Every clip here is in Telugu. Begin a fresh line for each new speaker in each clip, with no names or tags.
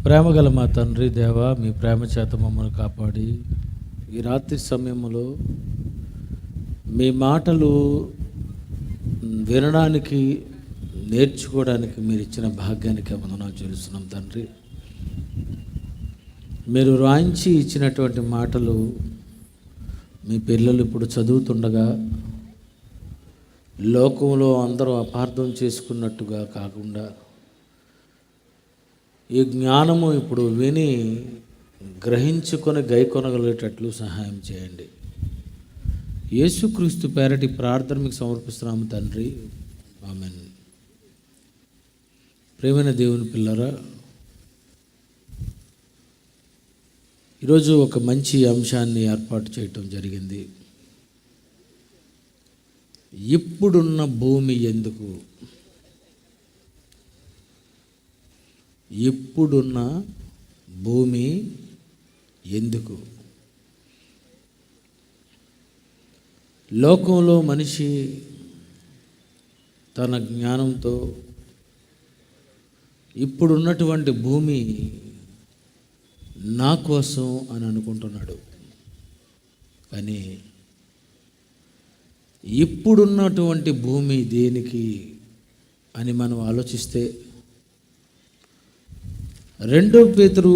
ప్రేమగల మా తండ్రి దేవ, మీ ప్రేమ చేత మమ్మల్ని కాపాడి ఈ రాత్రి సమయంలో మీ మాటలు వినడానికి, నేర్చుకోవడానికి మీరు ఇచ్చిన భాగ్యానికి వందనాలు చెల్లిస్తున్నాం తండ్రి. మీరు రాయించి ఇచ్చినటువంటి మాటలు మీ పిల్లలు ఇప్పుడు చదువుతుండగా లోకంలో అందరూ అపార్థం చేసుకున్నట్టుగా కాకుండా ఈ జ్ఞానము ఇప్పుడు విని గ్రహించుకొని గైకొనగలిగేటట్లు సహాయం చేయండి. యేసుక్రీస్తు పేరటి ప్రార్థన మీకు సమర్పిస్తున్నాము తండ్రి, ఆమేన్. ప్రియమైన దేవుని పిల్లరా, ఈరోజు ఒక మంచి అంశాన్ని ఏర్పాటు చేయటం జరిగింది. ఇప్పుడున్న భూమి ఎందుకు? ఇప్పుడున్న భూమి ఎందుకు? లోకంలో మనిషి తన జ్ఞానంతో ఇప్పుడున్నటువంటి భూమి నా కోసం అని అనుకుంటున్నాడు. కానీ ఇప్పుడున్నటువంటి భూమి దేనికి అని మనం ఆలోచిస్తే 2 పేతురు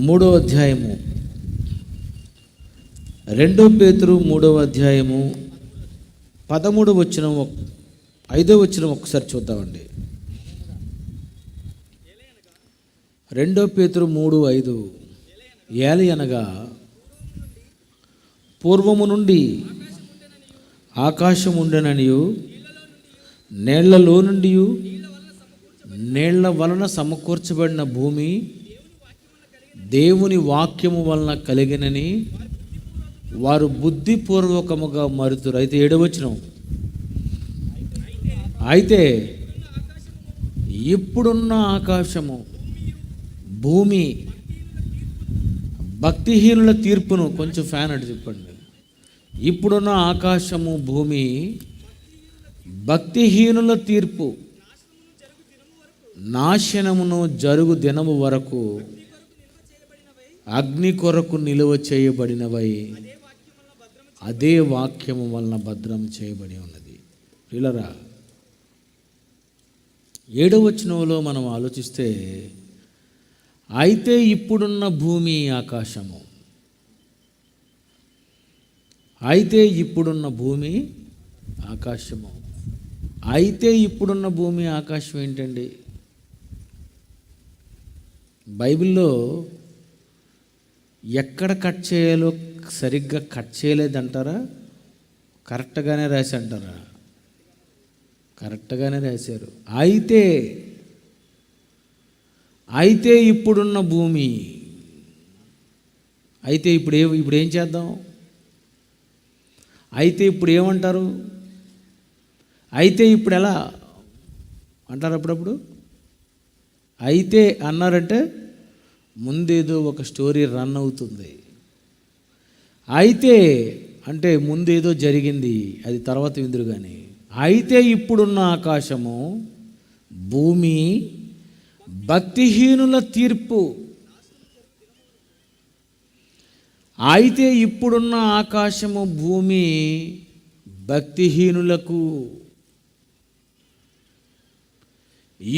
3వ అధ్యాయము 13వ వచనం 5వ వచనం ఒకసారి చూద్దామండి. 2 పేతురు 3:5 ఏలయనగా పూర్వము నుండి ఆకాశం ఉండెననియు నీళ్లలో నుండి నీళ్ల వలన సమకూర్చబడిన భూమి దేవుని వాక్యము వలన కలిగినని వారు బుద్ధిపూర్వకముగా మరుతురు. అయితే 7వ వచనం, అయితే ఇప్పుడున్న ఆకాశము భూమి భక్తిహీనుల తీర్పును, కొంచెం ఫ్యాన్ అటు చెప్పండి. ఇప్పుడున్న ఆకాశము భూమి భక్తిహీనుల తీర్పు నాశనమును జరుగు దినము వరకు అగ్ని కొరకు నిలువ చేయబడినవై అదే వాక్యము వలన భద్రం చేయబడి ఉన్నది. పిల్లరా, 7వ వచనంలో మనం ఆలోచిస్తే, అయితే ఇప్పుడున్న భూమి ఆకాశము, అయితే ఇప్పుడున్న భూమి ఆకాశము, అయితే ఇప్పుడున్న భూమి ఆకాశం ఏంటండి? బైబిల్లో ఎక్కడ కట్ చేయాలో సరిగ్గా కట్ చేయలేదంటారా? కరెక్ట్గానే రాసి అంటారా? కరెక్ట్గానే రాశారు. అయితే ఇప్పుడున్న భూమి, అయితే ఇప్పుడు ఏం చేద్దాం? అయితే ఇప్పుడు ఏమంటారు? అయితే ఇప్పుడు ఎలా అంటారు? అప్పుడప్పుడు అయితే అన్నారంటే ముందేదో ఒక స్టోరీ రన్ అవుతుంది. అయితే అంటే ముందేదో జరిగింది, అది తర్వాత విందురు. కానీ అయితే ఇప్పుడున్న ఆకాశము భూమి భక్తిహీనుల తీర్పు, అయితే ఇప్పుడున్న ఆకాశము భూమి భక్తిహీనులకు.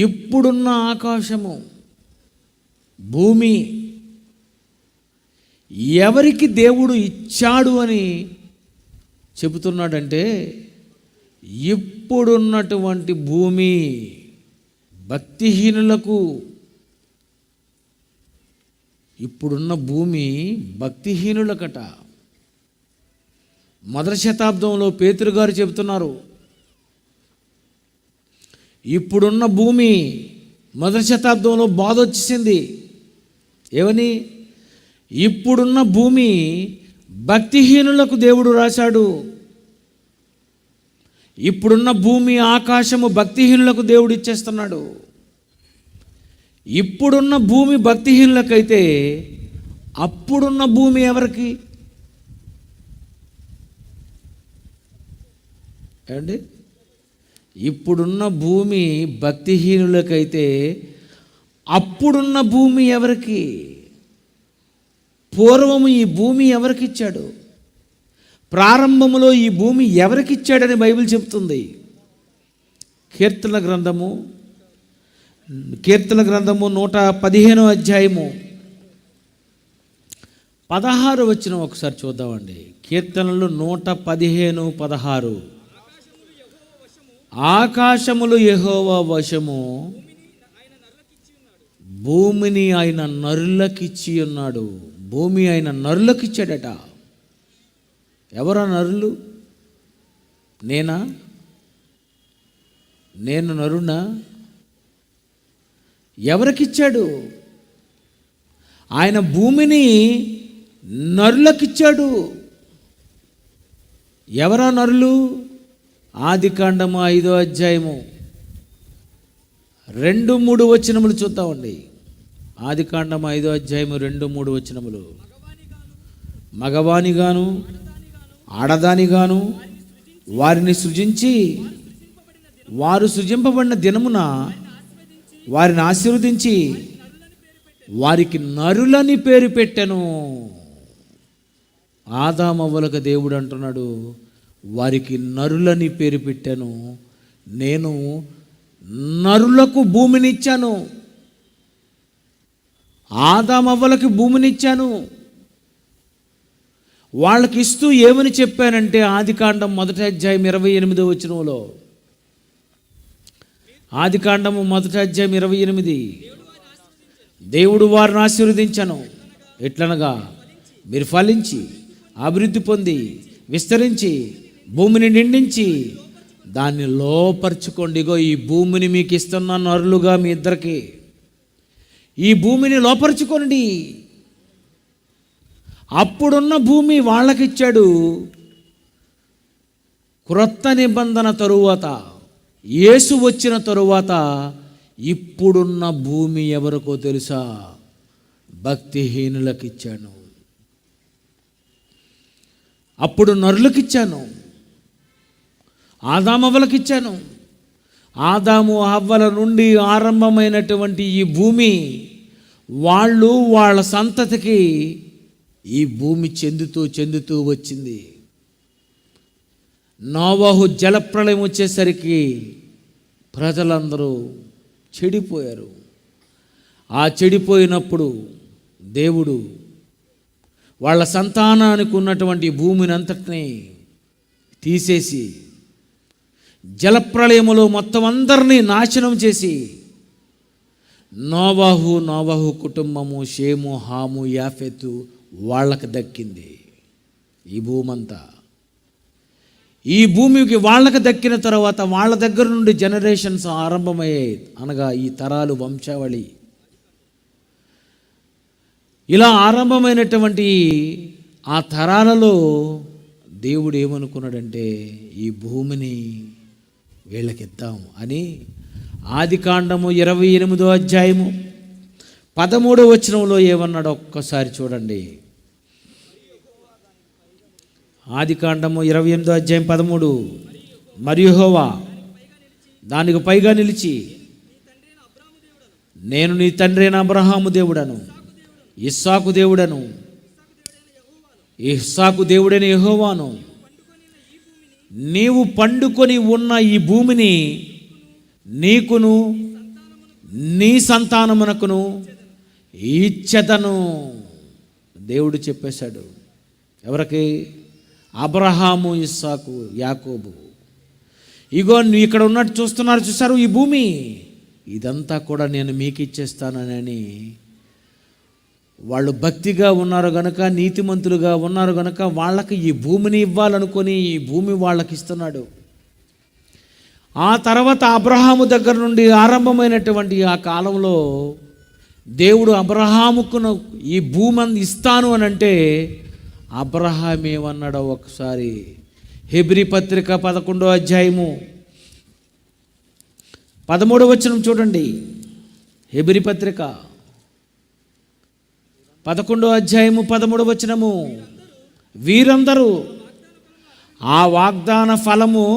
ఇప్పుడున్న ఆకాశము భూమి ఎవరికి దేవుడు ఇచ్చాడు అని చెబుతున్నాడంటే, ఇప్పుడున్నటువంటి భూమి భక్తిహీనులకు. ఇప్పుడున్న భూమి భక్తిహీనులకట. మొదటి శతాబ్దంలో పేతురు గారు చెబుతున్నారు, ఇప్పుడున్న భూమి, మొదటి శతాబ్దంలో బాధ వచ్చేసింది. ఏమని? ఇప్పుడున్న భూమి భక్తిహీనులకు దేవుడు రాశాడు. ఇప్పుడున్న భూమి ఆకాశము భక్తిహీనులకు దేవుడు ఇచ్చేస్తున్నాడు. ఇప్పుడున్న భూమి భక్తిహీనులకైతే అప్పుడున్న భూమి ఎవరికి? ఏమండి? ఇప్పుడున్న భూమి భక్తిహీనులకైతే అప్పుడున్న భూమి ఎవరికి? పూర్వము ఈ భూమి ఎవరికిచ్చాడు? ప్రారంభములో ఈ భూమి ఎవరికిచ్చాడని బైబిల్ చెప్తుంది. కీర్తన గ్రంథము 115 అధ్యాయము 16 వచనం ఒకసారి చూద్దామండి. కీర్తనలు 115:16. ఆకాశములు యెహోవా వశము, భూమిని ఆయన నరులకిచ్చి ఉన్నాడు. భూమి ఆయన నరులకిచ్చాడట. ఎవరా నరులు? నేనా? నేను నరునా? ఎవరికిచ్చాడు? ఆయన భూమిని నరులకిచ్చాడు. ఎవరా నరులు? ఆదికాండము 5వ అధ్యాయము 2-3 వచనములు చూద్దామండి. ఆదికాండము 5వ అధ్యాయము 2-3 వచనములు. మగవానిగాను ఆడదానిగాను వారిని సృజించి, వారు సృజింపబడిన దినమున వారిని ఆశీర్వదించి వారికి నరులని పేరు పెట్టెను. ఆదామవ్వలకు దేవుడు అంటున్నాడు, వారికి నరులని పేరు పెట్టాను. నేను నరులకు భూమినిచ్చాను. ఆదామవ్వలకి భూమినిచ్చాను. వాళ్ళకి ఇస్తూ ఏమని చెప్పానంటే, ఆదికాండం 1వ అధ్యాయం 28వ వచనంలో, ఆదికాండము 1వ అధ్యాయం 28, దేవుడు వారిని ఆశీర్వదించను. ఎట్లనగా, మీరు ఫలించి అభివృద్ధి పొంది విస్తరించి భూమిని నిండించి దాన్ని లోపరుచుకోండి. ఇగో ఈ భూమిని మీకు ఇస్తున్న నరులుగా మీ ఇద్దరికి ఈ భూమిని లోపరుచుకోండి. అప్పుడున్న భూమి వాళ్ళకిచ్చాడు. క్రొత్త నిబంధన తరువాత, యేసు వచ్చిన తరువాత ఇప్పుడున్న భూమి ఎవరికో తెలుసా? భక్తిహీనులకిచ్చాను. అప్పుడు నరులకిచ్చాను, ఆదామవ్వలకిచ్చాను. ఆదాము హవ్వల నుండి ఆరంభమైనటువంటి ఈ భూమి, వాళ్ళు వాళ్ళ సంతతికి ఈ భూమి చెందుతూ వచ్చింది. నోవహు జలప్రళయం వచ్చేసరికి ప్రజలందరూ చెడిపోయారు. ఆ చెడిపోయినప్పుడు దేవుడు వాళ్ళ సంతానానికి ఉన్నటువంటి భూమిని అంతటినీ తీసేసి జలప్రళయములో మొత్తం అందరినీ నాశనం చేసి నోవహు కుటుంబము, షేము, హాము, యాఫెతు వాళ్ళకి దక్కింది ఈ భూమంతా. ఈ భూమికి వాళ్ళకి దక్కిన తర్వాత వాళ్ళ దగ్గర నుండి జనరేషన్స్ ఆరంభమయ్యాయి. అనగా ఈ తరాలు, వంశావళి. ఇలా ఆరంభమైనటువంటి ఆ తరాలలో దేవుడు ఏమనుకున్నాడంటే, ఈ భూమిని వీళ్ళకిద్దాం అని ఆదికాండము 28వ అధ్యాయము 13వ వచనంలో ఏమన్నాడో ఒక్కసారి చూడండి. ఆదికాండము 28వ అధ్యాయం 13. మరియు యెహోవా దానికి పైగా నిలిచి, నేను నీ తండ్రి అయిన అబ్రహాము దేవుడను, ఇస్సాకు దేవుడను, ఇస్సాకు దేవుడైన యెహోవాను, నీవు పండుకొని ఉన్న ఈ భూమిని నీకును నీ సంతానమునకును ఇచ్చెదను. దేవుడు చెప్పేశాడు. ఎవరికి? అబ్రహాము, ఇస్సాకు, యాకోబు. ఇగో ఇక్కడ ఉన్నట్టు చూసారు ఈ భూమి, ఇదంతా కూడా నేను మీకు ఇచ్చేస్తానని. వాళ్ళు భక్తిగా ఉన్నారు గనుక, నీతిమంతులుగా ఉన్నారు గనుక వాళ్ళకి ఈ భూమిని ఇవ్వాలనుకొని ఈ భూమి వాళ్ళకి ఇస్తున్నాడు. ఆ తర్వాత అబ్రహాము దగ్గర నుండి ఆరంభమైనటువంటి ఆ కాలంలో దేవుడు అబ్రహాముకు ఈ భూమి ఇస్తాను అని అంటే, అబ్రహాం ఏమన్నాడో ఒకసారి హెబ్రీ పత్రిక 11వ అధ్యాయము 13వ వచనం చూడండి. హెబ్రీ పత్రిక 11వ అధ్యాయము 13వ వచనము. వీరందరూ ఆ వాగ్దాన ఫలము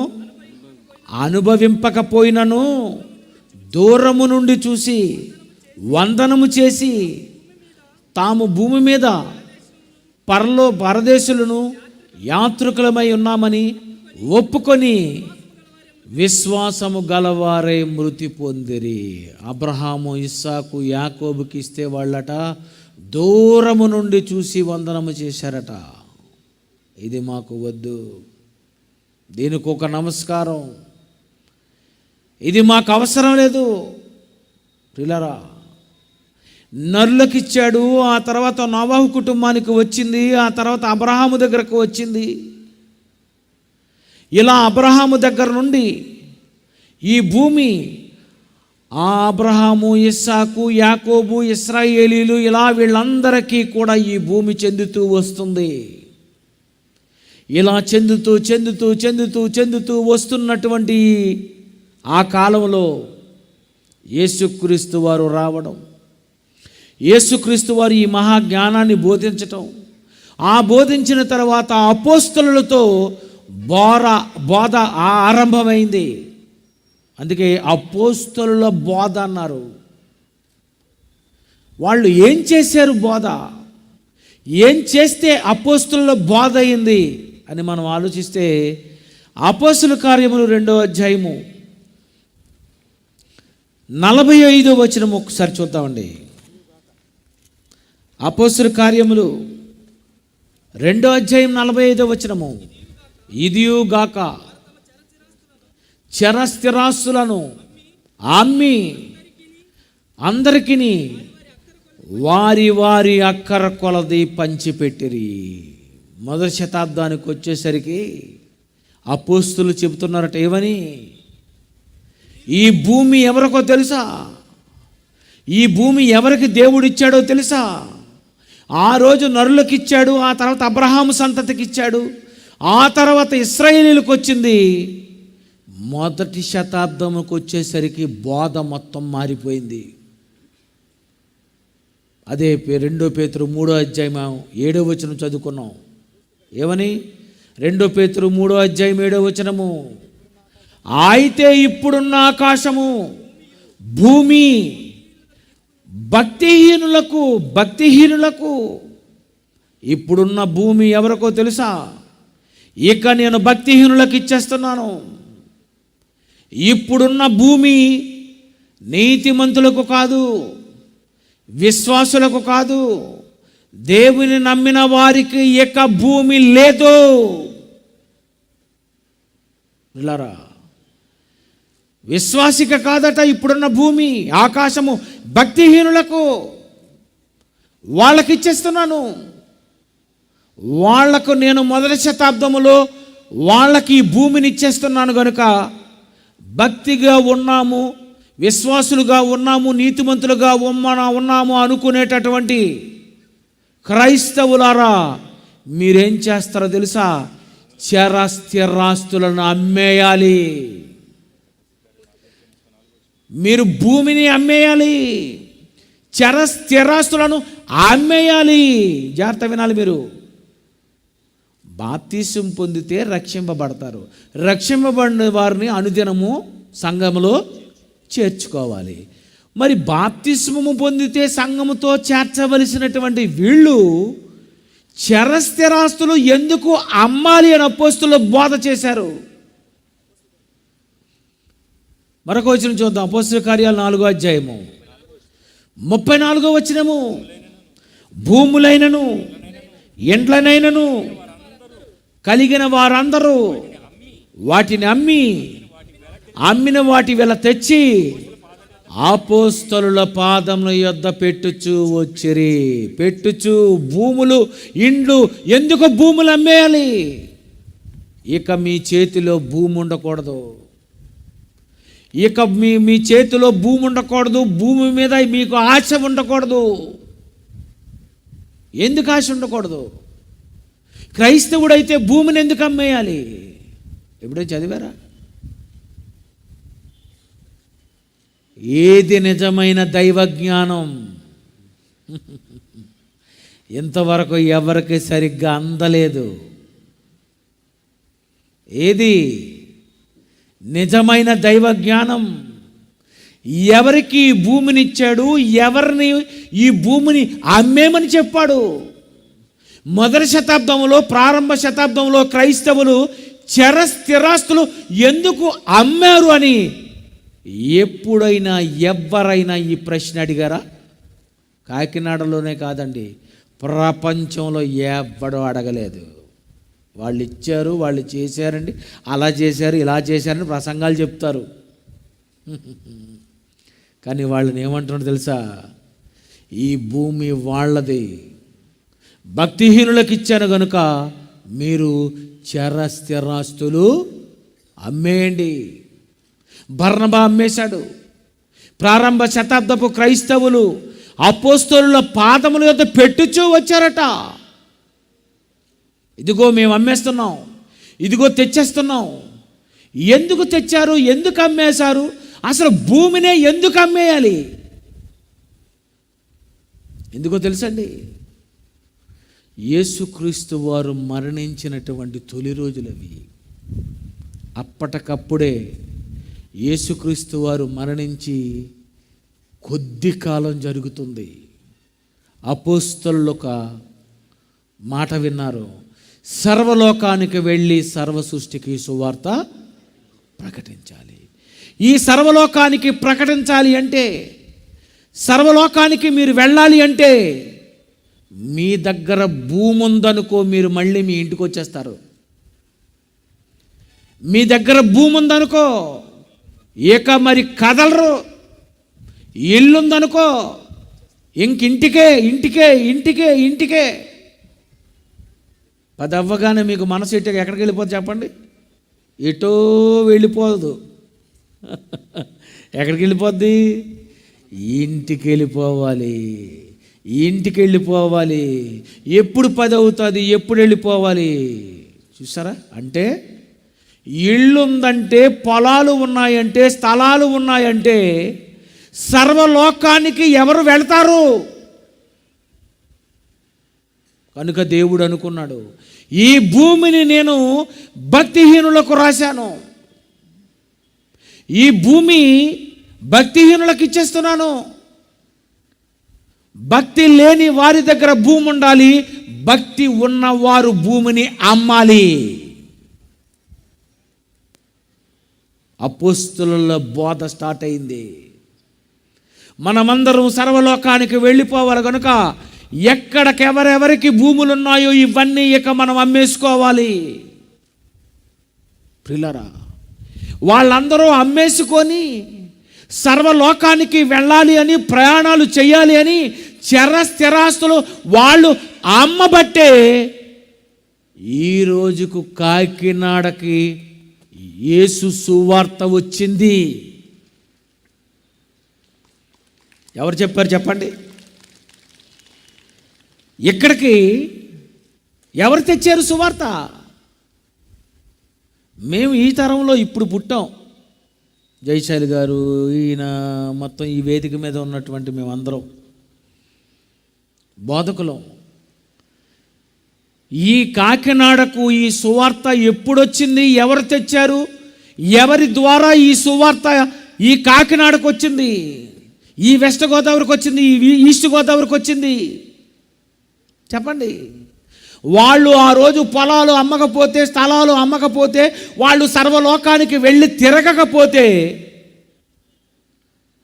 అనుభవింపకపోయినను దూరము నుండి చూసి వందనము చేసి తాము భూమి మీద పరదేశులను యాత్రికులమై ఉన్నామని ఒప్పుకొని విశ్వాసము గలవారై మృతి పొందిరి. అబ్రహాము, ఇస్సాకు, యాకోబుకి ఇస్తే వాళ్ళట దూరము నుండి చూసి వందనము చేశారట. ఇది మాకు వద్దు, దీనికి ఒక నమస్కారం, ఇది మాకు అవసరం లేదు. ప్రియులారా, నరులకిచ్చాడు, ఆ తర్వాత నోవాహు కుటుంబానికి వచ్చింది, ఆ తర్వాత అబ్రహాము దగ్గరకు వచ్చింది. ఇలా అబ్రహాము దగ్గర నుండి ఈ భూమి ఆ అబ్రహాము, ఇస్సాకు, యాకోబు, ఇశ్రాయేలీలు ఇలా వీళ్ళందరికీ కూడా ఈ భూమి చెందుతూ వస్తుంది. ఇలా చెందుతూ చెందుతూ చెందుతూ చెందుతూ వస్తున్నటువంటి ఆ కాలంలో యేసుక్రీస్తు వారు రావడం, యేసుక్రీస్తు వారు ఈ మహాజ్ఞానాన్ని బోధించటం, ఆ బోధించిన తర్వాత అపోస్తలులతో బోధ ఆరంభమైంది. అందుకే అపోస్తలుల బోధ అన్నారు. వాళ్ళు ఏం చేశారు? బోధ ఏం చేస్తే అపోస్తలుల బోధ అయింది అని మనం ఆలోచిస్తే అపోస్తలుల కార్యములు 2వ అధ్యాయము 45వ వచనం ఒకసారి చూద్దామండి. అపోస్తలుల కార్యములు 2వ అధ్యాయం 45వ వచనము. ఇదియుగాక చరస్థిరాస్తులను అమ్మి అందరికీ వారి వారి అక్కర కొలది పంచిపెట్టిరి. మొదటి శతాబ్దానికి వచ్చేసరికి అపోస్తులు చెబుతున్నారట, ఏమని? ఈ భూమి ఎవరికో తెలుసా? ఈ భూమి ఎవరికి దేవుడిచ్చాడో తెలుసా? ఆ రోజు నరులకు ఇచ్చాడు, ఆ తర్వాత అబ్రహాము సంతతికి ఇచ్చాడు, ఆ తర్వాత ఇశ్రాయేలీలకు వచ్చింది. మొదటి శతాబ్దంకి వచ్చేసరికి బోధ మొత్తం మారిపోయింది. అదే 2 పేతురు 3వ అధ్యాయం 7వ వచనం చదువుకున్నాం. ఏమని? 2 పేతురు 3వ అధ్యాయం 7వ వచనము. అయితే ఇప్పుడున్న ఆకాశము భూమి భక్తిహీనులకు ఇప్పుడున్న భూమి ఎవరికో తెలుసా? ఇక నేను భక్తిహీనులకు ఇచ్చేస్తున్నాను. ఇప్పుడున్న భూమి నీతిమంతులకు కాదు, విశ్వాసులకు కాదు, దేవుని నమ్మిన వారికి ఇక భూమి లేదు. ఇలారా, విశ్వాసిక కాదట ఇప్పుడున్న భూమి, ఆకాశము భక్తిహీనులకు. వాళ్ళకి ఇచ్చేస్తున్నాను. వాళ్లకు నేను మొదటి శతాబ్దములో వాళ్ళకి ఈ భూమిని ఇచ్చేస్తున్నాను. కనుక భక్తిగా ఉన్నాము, విశ్వాసులుగా ఉన్నాము, నీతిమంతులుగా ఉన్నాము అనుకునేటటువంటి క్రైస్తవులారా, మీరేం చేస్తారో తెలుసా? చరస్థిరాస్తులను అమ్మేయాలి. మీరు భూమిని అమ్మేయాలి, చరస్థిరాస్తులను అమ్మేయాలి. జాగ్రత్త వినాలి మీరు. బాప్తిసం పొందితే రక్షింపబడతారు. రక్షింపబడిన వారిని అనుదినము సంఘములో చేర్చుకోవాలి. మరి బాప్తిస్మము పొందితే సంఘముతో చేర్చవలసినటువంటి వీళ్ళు చరస్థిరాస్తులు ఎందుకు అమ్మాలి అని అపోస్తలులు బోధ చేశారు. మరొక వచనం చూద్దాం. అపోస్తలుల కార్యాలు 4వ అధ్యాయము 34వ వచనము. భూములైనను ఎండ్లనైనను కలిగిన వారందరూ వాటిని అమ్మిన వాటి వెల తెచ్చి అపోస్తలుల పాదముల యొద్ద పెట్టుచు వచ్చిరి. భూములు, ఇండ్లు. ఎందుకు భూములు అమ్మేయాలి? ఇక మీ చేతిలో భూమి ఉండకూడదు. ఇక మీ చేతిలో భూమి ఉండకూడదు. భూమి మీద మీకు ఆశ ఉండకూడదు. ఎందుకు ఆశ ఉండకూడదు? క్రైస్తవుడైతే భూమిని ఎందుకు అమ్మేయాలి? ఎప్పుడో చదివారా? ఏది నిజమైన దైవ జ్ఞానం? ఇంతవరకు ఎవరికి సరిగ్గా అందలేదు. ఏది నిజమైన దైవ జ్ఞానం? ఎవరికి ఈ భూమిని ఇచ్చాడు, ఎవరిని ఈ భూమిని అమ్మేమని చెప్పాడు. మొదటి శతాబ్దంలో, ప్రారంభ శతాబ్దంలో క్రైస్తవులు చర స్థిరాస్తులు ఎందుకు అమ్మారు అని ఎప్పుడైనా ఎవరైనా ఈ ప్రశ్న అడిగారా? కాకినాడలోనే కాదండి, ప్రపంచంలో ఎవ్వడూ అడగలేదు. వాళ్ళు ఇచ్చారు, వాళ్ళు చేశారండి, అలా చేశారు, ఇలా చేశారని ప్రసంగాలు చెప్తారు. కానీ వాళ్ళని ఏమంటున్నాడు తెలుసా? ఈ భూమి వాళ్ళది, భక్తిహీనులకు ఇచ్చాను కనుక మీరు చర స్థిరాస్తులు అమ్మేయండి. బర్నబా అమ్మేశాడు. ప్రారంభ శతాబ్దపు క్రైస్తవులు అపోస్తలుల పాదముల యొద్ద పెట్టుచూ వచ్చారట. ఇదిగో మేము అమ్మేస్తున్నాం, ఇదిగో తెచ్చేస్తున్నాం. ఎందుకు తెచ్చారు? ఎందుకు అమ్మేశారు? అసలు భూమినే ఎందుకు అమ్మేయాలి? ఎందుకో తెలుసండి, యేసుక్రీస్తు వారు మరణించినటువంటి తొలి రోజులవి. అప్పటికప్పుడే యేసుక్రీస్తు వారు మరణించి కొద్ది కాలం జరుగుతుంది. అపోస్తలులు ఒక మాట విన్నారు, సర్వలోకానికి వెళ్ళి సర్వ సృష్టికి సువార్త ప్రకటించాలి. ఈ సర్వలోకానికి ప్రకటించాలి అంటే, సర్వలోకానికి మీరు వెళ్ళాలి అంటే, మీ దగ్గర భూమి ఉందనుకో, మీరు మళ్ళీ మీ ఇంటికి వచ్చేస్తారు. మీ దగ్గర భూమి ఉందనుకో ఇక మరి కదలరు. ఇల్లుందనుకో ఇంటికే ఇంటికే ఇంటికే ఇంటికే. పది అవ్వగానే మీకు మనసు ఎక్కడికి వెళ్ళిపోతుంది చెప్పండి? ఎటో వెళ్ళిపోదు. ఎక్కడికి వెళ్ళిపోద్ది? ఇంటికి వెళ్ళిపోవాలి. ఇంటికి వెళ్ళిపోవాలి. ఎప్పుడు 10 అవుతుంది, ఎప్పుడు వెళ్ళిపోవాలి? చూసారా? అంటే ఇళ్ళుందంటే, పొలాలు ఉన్నాయంటే, స్థలాలు ఉన్నాయంటే సర్వలోకానికి ఎవరు వెళ్తారు? కనుక దేవుడు అనుకున్నాడు, ఈ భూమిని నేను భక్తిహీనులకు రాశాను, ఈ భూమి భక్తిహీనులకు ఇచ్చేస్తున్నాను. భక్తి లేని వారి దగ్గర భూమి ఉండాలి, భక్తి ఉన్నవారు భూమిని అమ్మాలి. అపోస్తలుల బోధ స్టార్ట్ అయింది. మనమందరం సర్వలోకానికి వెళ్ళిపోవాలి కనుక ఎక్కడికెవరెవరికి భూములు ఉన్నాయో ఇవన్నీ ఇక మనం అమ్మేసుకోవాలి. ప్రియులారా, వాళ్ళందరూ అమ్మేసుకొని సర్వలోకానికి వెళ్ళాలి అని, ప్రయాణాలు చేయాలి అని చర స్థిరాస్తులు వాళ్ళు అమ్మబట్టే ఈ రోజుకు కాకినాడకి యేసు సువార్త వచ్చింది. ఎవరు చెప్పారు చెప్పండి? ఇక్కడికి ఎవరు తెచ్చారు సువార్త? మేము ఈ తరంలో ఇప్పుడు పుట్టాం. జయశాలి గారు, ఈయన, మొత్తం ఈ వేదిక మీద ఉన్నటువంటి మేమందరం బోధకులం. ఈ కాకినాడకు ఈ సువార్త ఎప్పుడొచ్చింది? ఎవరు తెచ్చారు? ఎవరి ద్వారా ఈ సువార్త ఈ కాకినాడకు వచ్చింది? ఈ వెస్ట్ గోదావరికి వచ్చింది? ఈ ఈస్ట్ గోదావరికి వచ్చింది? చెప్పండి. వాళ్ళు ఆ రోజు పొలాలు అమ్మకపోతే, స్థలాలు అమ్మకపోతే, వాళ్ళు సర్వలోకానికి వెళ్ళి తిరగకపోతే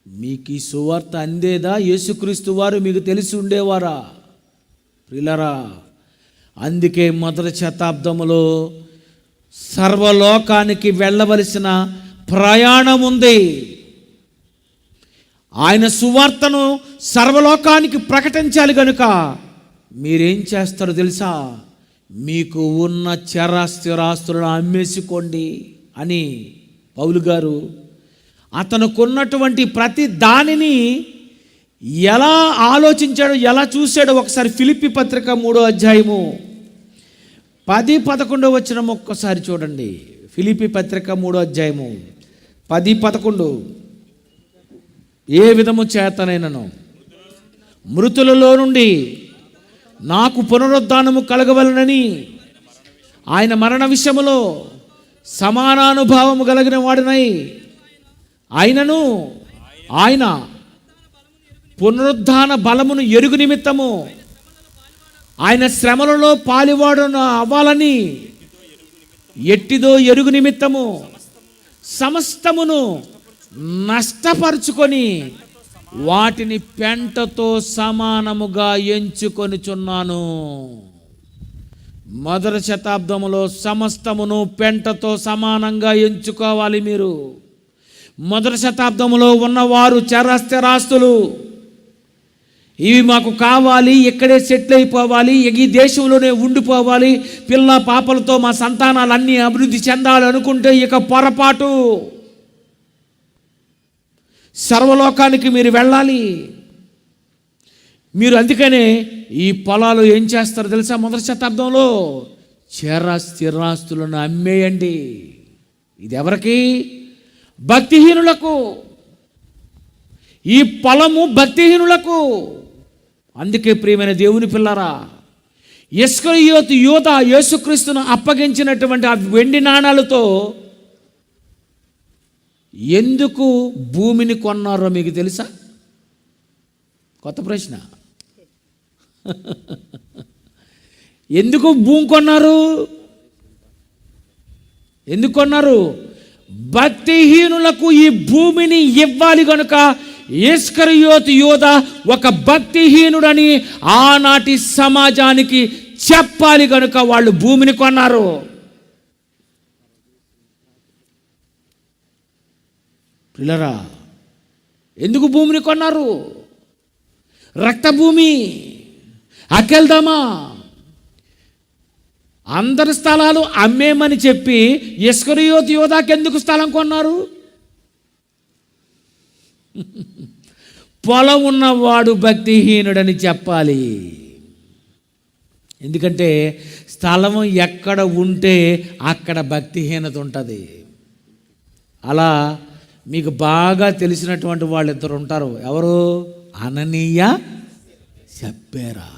మీకు ఈ సువార్త అందేదా? యేసుక్రీస్తు వారు మీకు తెలిసి ఉండేవారా? ప్రియులారా, అందుకే మొదటి శతాబ్దంలో సర్వలోకానికి వెళ్ళవలసిన ప్రయాణం ఉంది. ఆయన సువార్తను సర్వలోకానికి ప్రకటించాలి కనుక మీరేం చేస్తారో తెలుసా? మీకు ఉన్న చరాస్తులను అమ్మేసుకోండి అని పౌలు గారు అతనుకున్నటువంటి ప్రతి దానిని ఎలా ఆలోచించాడో, ఎలా చూశాడో ఒకసారి ఫిలిప్పీ పత్రిక 3వ అధ్యాయము 10-11 వచనం ఒక్కసారి చూడండి. ఫిలిప్పీ పత్రిక 3వ అధ్యాయము 10-11. ఏ విధము చేతనైనను మృతులలో నుండి నాకు పునరుద్ధానము కలగవలనని ఆయన మరణ విషయములో సమానానుభావము కలిగిన వాడినై ఆయనను ఆయన పునరుద్ధాన బలమును ఎరుగు నిమిత్తము ఆయన శ్రమలలో పాలివాడును అవ్వాలని ఎట్టిదో ఎరుగు నిమిత్తము సమస్తమును నష్టపరుచుకొని వాటిని పెంటతో సమానముగా ఎంచుకొనుచున్నాను. మొదటి శతాబ్దములో సమస్తమును పెంటతో సమానంగా ఎంచుకోవాలి. మీరు మొదటి శతాబ్దములో ఉన్నవారు చరస్థిరాస్తులు, ఇవి మాకు కావాలి, ఇక్కడే సెటిల్ అయిపోవాలి, ఈ దేశంలోనే ఉండిపోవాలి, పిల్ల పాపలతో మా సంతానాలన్నీ అభివృద్ధి చెందాలి అనుకుంటే ఇక పొరపాటు. సర్వలోకానికి మీరు వెళ్ళాలి. మీరు అందుకనే ఈ పొలాలు ఏం చేస్తారు తెలుసా? మొదటి శతాబ్దంలో స్థిరాస్తులను అమ్మేయండి. ఇది ఎవరికి? భక్తిహీనులకు. ఈ పొలము భక్తిహీనులకు. అందుకే ప్రియమైన దేవుని పిల్లరా, ఇస్కరియోతు యూదా యేసుక్రీస్తును అప్పగించినటువంటి ఆ వెండి నాణాలతో ఎందుకు భూమిని కొన్నారో మీకు తెలుసా? కొత్త ప్రశ్న. ఎందుకు భూమి కొన్నారు? ఎందుకు కొన్నారు? భక్తిహీనులకు ఈ భూమిని ఇవ్వాలి కనుక ఇస్కరియోతు యూదా ఒక భక్తిహీనుడని ఆనాటి సమాజానికి చెప్పాలి కనుక వాళ్ళు భూమిని కొన్నారు. పిల్లరా, ఎందుకు భూమిని కొన్నారు? రక్తభూమి, అకెల్దామా, అందరి స్థలాలు అమ్మేమని చెప్పి ఇస్కరియోతు యూదాకి ఎందుకు స్థలం కొన్నారు? పొలం ఉన్నవాడు భక్తిహీనుడని చెప్పాలి. ఎందుకంటే స్థలం ఎక్కడ ఉంటే అక్కడ భక్తిహీనత ఉంటుంది. అలా మీకు బాగా తెలిసినటువంటి వాళ్ళిద్దరు ఉంటారు. ఎవరు? అననీయ, సప్ఫీరా.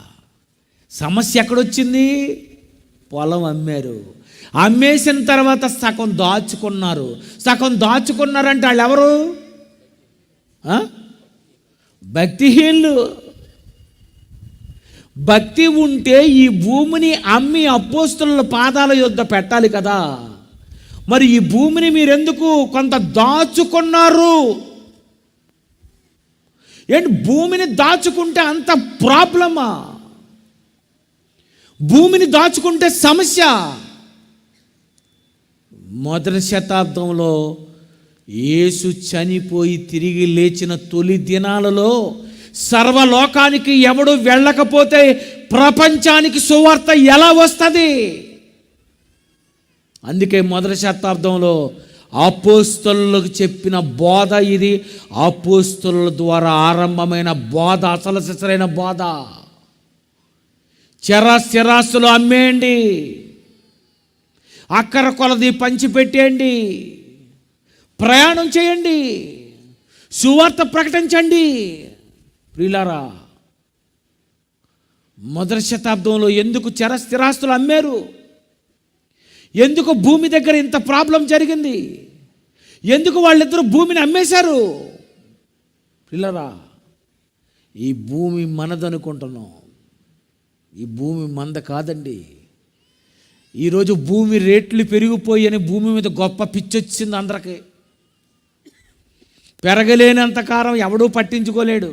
సమస్య ఎక్కడొచ్చింది? పొలం అమ్మారు. అమ్మేసిన తర్వాత సగం దాచుకున్నారు. సగం దాచుకున్నారంటే వాళ్ళు ఎవరు? భక్తిహీనులు. భక్తి ఉంటే ఈ భూమిని అమ్మి అపోస్తలుల పాదాల యొద్ద పెట్టాలి కదా. మరి ఈ భూమిని మీరెందుకు కొంత దాచుకున్నారు? ఏంటి భూమిని దాచుకుంటే అంత ప్రాబ్లమా? భూమిని దాచుకుంటే సమస్య. మొదటి శతాబ్దంలో యేసు చనిపోయి తిరిగి లేచిన తొలి దినాలలో సర్వలోకానికి ఎవడు వెళ్ళకపోతే ప్రపంచానికి సువార్త ఎలా వస్తుంది? అందుకే మొదటి శతాబ్దంలో అపోస్తలులకు చెప్పిన బోధ ఇది. అపోస్తలుల ద్వారా ఆరంభమైన బోధ అసలు సిసరైన బోధ. స్థిరాస్తులు అమ్మేయండి, అక్కర కొలది పంచిపెట్టేయండి, ప్రయాణం చేయండి, సువార్త ప్రకటించండి. ప్రియులారా, మొదటి శతాబ్దంలో ఎందుకు స్థిరాస్తులు అమ్మారు? ఎందుకు భూమి దగ్గర ఇంత ప్రాబ్లం జరిగింది? ఎందుకు వాళ్ళిద్దరూ భూమిని అమ్మేశారు? ప్రియులారా, ఈ భూమి మనదనుకుంటున్నాం. ఈ భూమి మంద కాదండి. ఈరోజు భూమి రేట్లు పెరిగిపోయి భూమి మీద గొప్ప పిచ్చొచ్చింది అందరికీ. పెరగలేనంత కాలం ఎవడూ పట్టించుకోలేడు.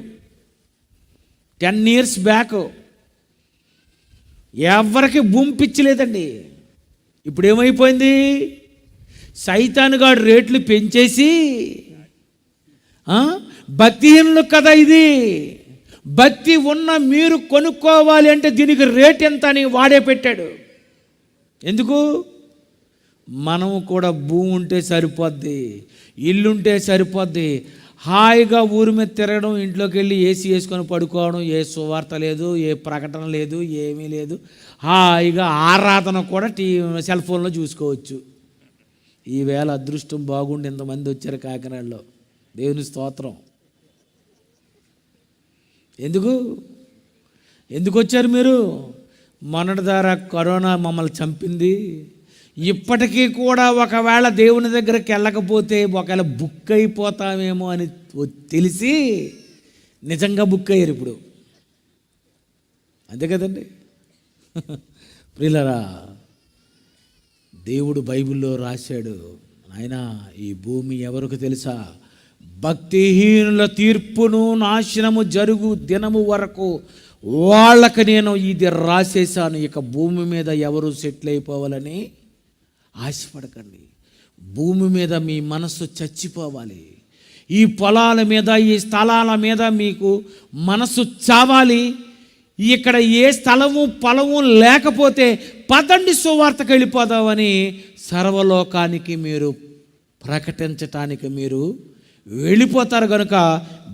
10 years బ్యాక్ ఎవరికి భూమి పిచ్చలేదండి. ఇప్పుడు ఏమైపోయింది? సైతానుగాడు రేట్లు పెంచేసి, భక్తిహీనులు కదా ఇది, భక్తి ఉన్న మీరు కొనుక్కోవాలి అంటే దీనికి రేట్ ఎంత అని వాడే పెట్టాడు. ఎందుకు? మనము కూడా భూమి ఉంటే సరిపోద్ది, ఇల్లుంటే సరిపోద్ది, హాయిగా ఊరి మీద తిరగడం, ఇంట్లోకి వెళ్ళి ఏసీ వేసుకొని పడుకోవడం, ఏ సువార్త లేదు, ఏ ప్రకటన లేదు, ఏమీ లేదు, హాయిగా ఆరాధన కూడా సెల్ ఫోన్లో చూసుకోవచ్చు. ఈవేళ అదృష్టం బాగుండి ఇంతమంది వచ్చారు కాకినాడలో. దేవుని స్తోత్రం. ఎందుకు వచ్చారు మీరు? మొన్నటి ద్వారా కరోనా మమ్మల్ని చంపింది, ఇప్పటికీ కూడా ఒకవేళ దేవుని దగ్గరికి వెళ్ళకపోతే ఒకవేళ బుక్ అయిపోతామేమో అని తెలిసి నిజంగా బుక్ అయ్యారు ఇప్పుడు. అంతే కదండి. ప్రియులారా, దేవుడు బైబిల్లో రాశాడు, ఆయన ఈ భూమి ఎవరికి తెలుసా? భక్తిహీనుల తీర్పును నాశనము జరుగు దినము వరకు వాళ్ళకి నేను ఇది రాసేసాను. ఇక భూమి మీద ఎవరు సెటిల్ అయిపోవాలని ఆశపడకండి. భూమి మీద మీ మనస్సు చచ్చిపోవాలి. ఈ పొలాల మీద, ఈ స్థలాల మీద మీకు మనస్సు చావాలి. ఇక్కడ ఏ స్థలము పొలము లేకపోతే పదండి సువార్తకు వెళ్ళిపోదామని సర్వలోకానికి మీరు ప్రకటించటానికి మీరు వెళ్ళిపోతారు. కనుక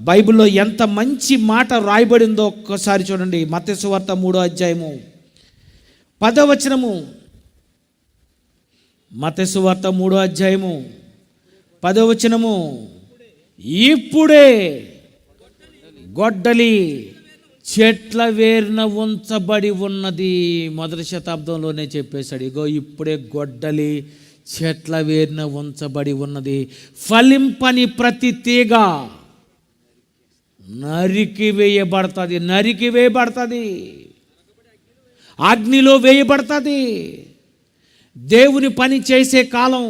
బైబిల్లో ఎంత మంచి మాట రాయబడిందో ఒక్కసారి చూడండి. మత్తయి సువార్త 3వ అధ్యాయము 10వ వచనము. మత్తయి సువార్త 3వ అధ్యాయము 10వ వచనము. ఇప్పుడే గొడ్డలి చెట్ల వేరున ఉంచబడి ఉన్నది. మొదటి శతాబ్దంలోనే చెప్పేశాడు. ఇగో ఇప్పుడే గొడ్డలి చెట్ల వేరున ఉంచబడి ఉన్నది. ఫలింపని ప్రతి తీగ నరికి వేయబడుతుంది, అగ్నిలో వేయబడుతుంది. దేవుని పని చేసే కాలం,